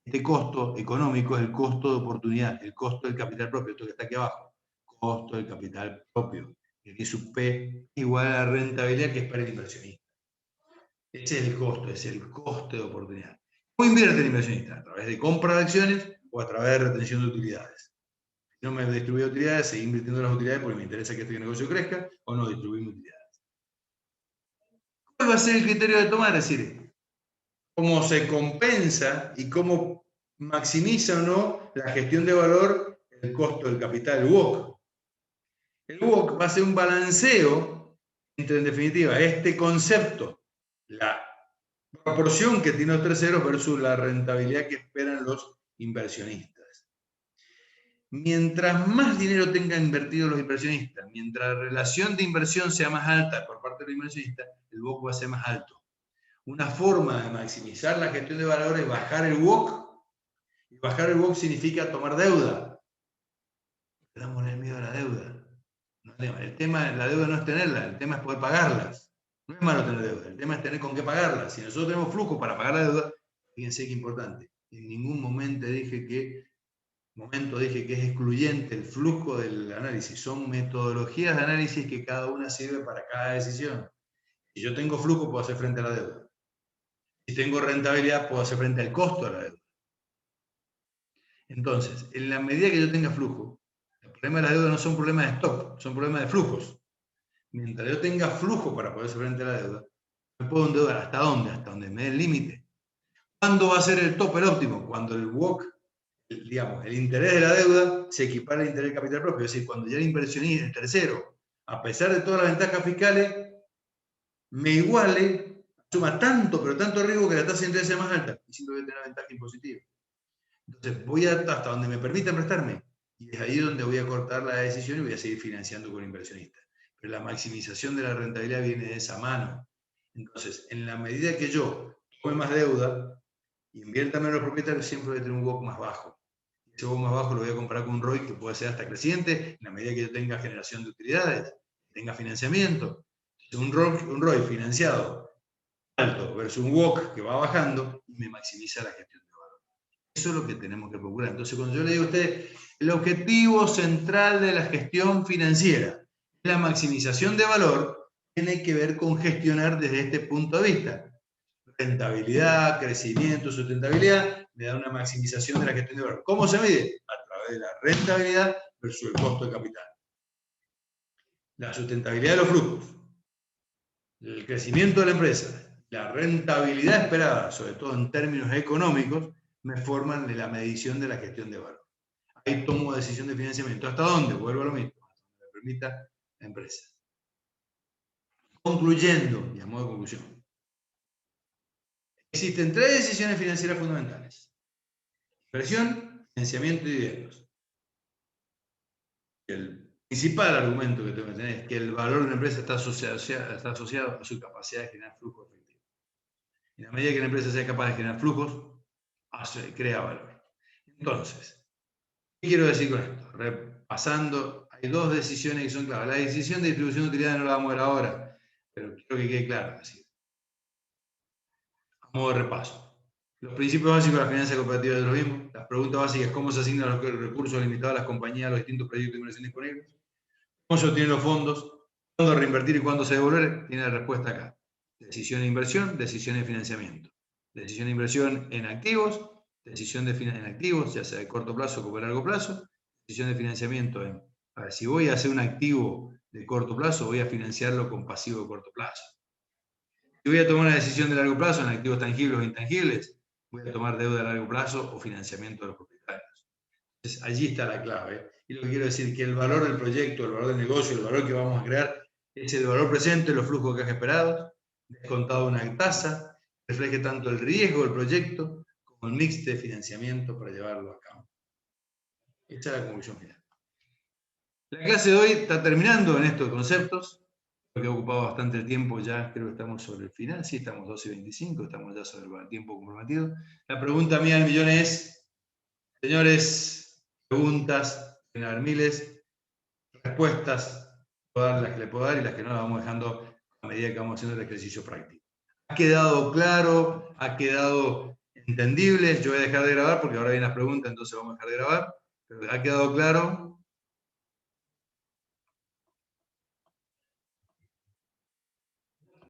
Este costo económico es el costo de oportunidad, el costo del capital propio, esto que está aquí abajo. Costo del capital propio. Y aquí su P igual a la rentabilidad que espera el inversionista. Ese es el costo de oportunidad. ¿Cómo invierte el inversionista? A través de compra de acciones o a través de retención de utilidades. Si no me distribuye utilidades, seguir invirtiendo las utilidades porque me interesa que este negocio crezca, o no distribuir utilidades. ¿Cuál va a ser el criterio de tomar? Es decir, cómo se compensa y cómo maximiza o no la gestión de valor el costo del capital, el WOC. El WOC va a ser un balanceo entre, en definitiva, este concepto, la proporción que tienen los terceros versus la rentabilidad que esperan los inversionistas. Mientras más dinero tengan invertido los inversionistas, mientras la relación de inversión sea más alta por parte del inversionista, el WOC va a ser más alto. Una forma de maximizar la gestión de valor es bajar el WOC, y bajar el WOC significa tomar deuda. Damos el miedo a la deuda. El tema, la deuda no es tenerla, el tema es poder pagarlas. No es malo tener deuda, el tema es tener con qué pagarla. Si nosotros tenemos flujo para pagar la deuda, fíjense qué importante. En ningún momento dije que es excluyente el flujo del análisis. Son metodologías de análisis que cada una sirve para cada decisión. Si yo tengo flujo, puedo hacer frente a la deuda. Si tengo rentabilidad, puedo hacer frente al costo de la deuda. Entonces, en la medida que yo tenga flujo, el problema de la deuda no son problemas de stock, son problemas de flujos. Mientras yo tenga flujo para poder hacer frente a la deuda, me puedo endeudar ¿hasta dónde? Hasta donde me dé el límite. ¿Cuándo va a ser el tope el óptimo? Cuando el WOC, digamos, el interés de la deuda se equipara al interés del capital propio. Es decir, cuando ya el inversionista, el tercero, a pesar de todas las ventajas fiscales, me iguale, suma tanto, pero tanto riesgo que la tasa de interés sea más alta y siempre voy a tener una ventaja impositiva. Entonces voy hasta donde me permitan prestarme y es ahí donde voy a cortar la decisión y voy a seguir financiando con inversionistas. Pero la maximización de la rentabilidad viene de esa mano. Entonces, en la medida que yo tome más deuda, invierta menos los propietarios, siempre voy a tener un WOC más bajo. Ese WOC más bajo lo voy a comparar con un ROI que puede ser hasta creciente, en la medida que yo tenga generación de utilidades, tenga financiamiento. Un ROI financiado alto versus un WOC que va bajando, me maximiza la gestión de valor. Eso es lo que tenemos que procurar. Entonces, cuando yo le digo a usted, el objetivo central de la gestión financiera es la maximización de valor, tiene que ver con gestionar desde este punto de vista. Rentabilidad, crecimiento, sustentabilidad, me da una maximización de la gestión de valor. ¿Cómo se mide? A través de la rentabilidad versus el costo de capital. La sustentabilidad de los flujos, el crecimiento de la empresa, la rentabilidad esperada, sobre todo en términos económicos, me forman de la medición de la gestión de valor. Ahí tomo decisión de financiamiento. ¿Hasta dónde? Vuelvo a lo mismo. Hasta donde me permita la empresa. Concluyendo, y a modo de conclusión, existen tres decisiones financieras fundamentales: inversión, financiamiento y dividendos. El principal argumento que tengo que tener es que el valor de una empresa está asociado a su capacidad de generar flujo efectivo. En la medida que la empresa sea capaz de generar flujos, crea valor. Entonces, ¿qué quiero decir con esto? Repasando, hay dos decisiones que son claves. La decisión de distribución de utilidades no la vamos a ver ahora, pero quiero que quede claro. Así, a modo de repaso. Los principios básicos de la finanza cooperativa de lo mismo. Las preguntas básicas: ¿cómo se asignan los recursos limitados a las compañías a los distintos proyectos de inversión disponibles? ¿Cómo se obtienen los fondos? ¿Cuándo reinvertir y cuándo se devolver? Tiene la respuesta acá. Decisión de inversión, decisión de financiamiento. Decisión de inversión en activos, decisión en activos, ya sea de corto plazo como de largo plazo. Decisión de financiamiento en, a ver, si voy a hacer un activo de corto plazo, voy a financiarlo con pasivo de corto plazo. Si voy a tomar una decisión de largo plazo en activos tangibles o intangibles, voy a tomar deuda de largo plazo o financiamiento de los propietarios. Entonces, allí está la clave. Y lo que quiero decir es que el valor del proyecto, el valor del negocio, el valor que vamos a crear, es el valor presente, los flujos de caja esperados, descontado una tasa, refleje tanto el riesgo del proyecto como el mix de financiamiento para llevarlo a cabo. Esta es la conclusión final. La clase de hoy está terminando en estos conceptos, porque ha ocupado bastante tiempo ya, creo que estamos sobre el final, sí, estamos 12:25, estamos ya sobre el tiempo comprometido. La pregunta mía del millón es, señores, preguntas, tienen que haber miles, respuestas, puedo dar las que le puedo dar y las que no las vamos dejando a medida que vamos haciendo el ejercicio práctico. ¿Ha quedado claro? ¿Ha quedado entendible? Yo voy a dejar de grabar porque ahora vienen las preguntas, entonces vamos a dejar de grabar. Pero ¿ha quedado claro?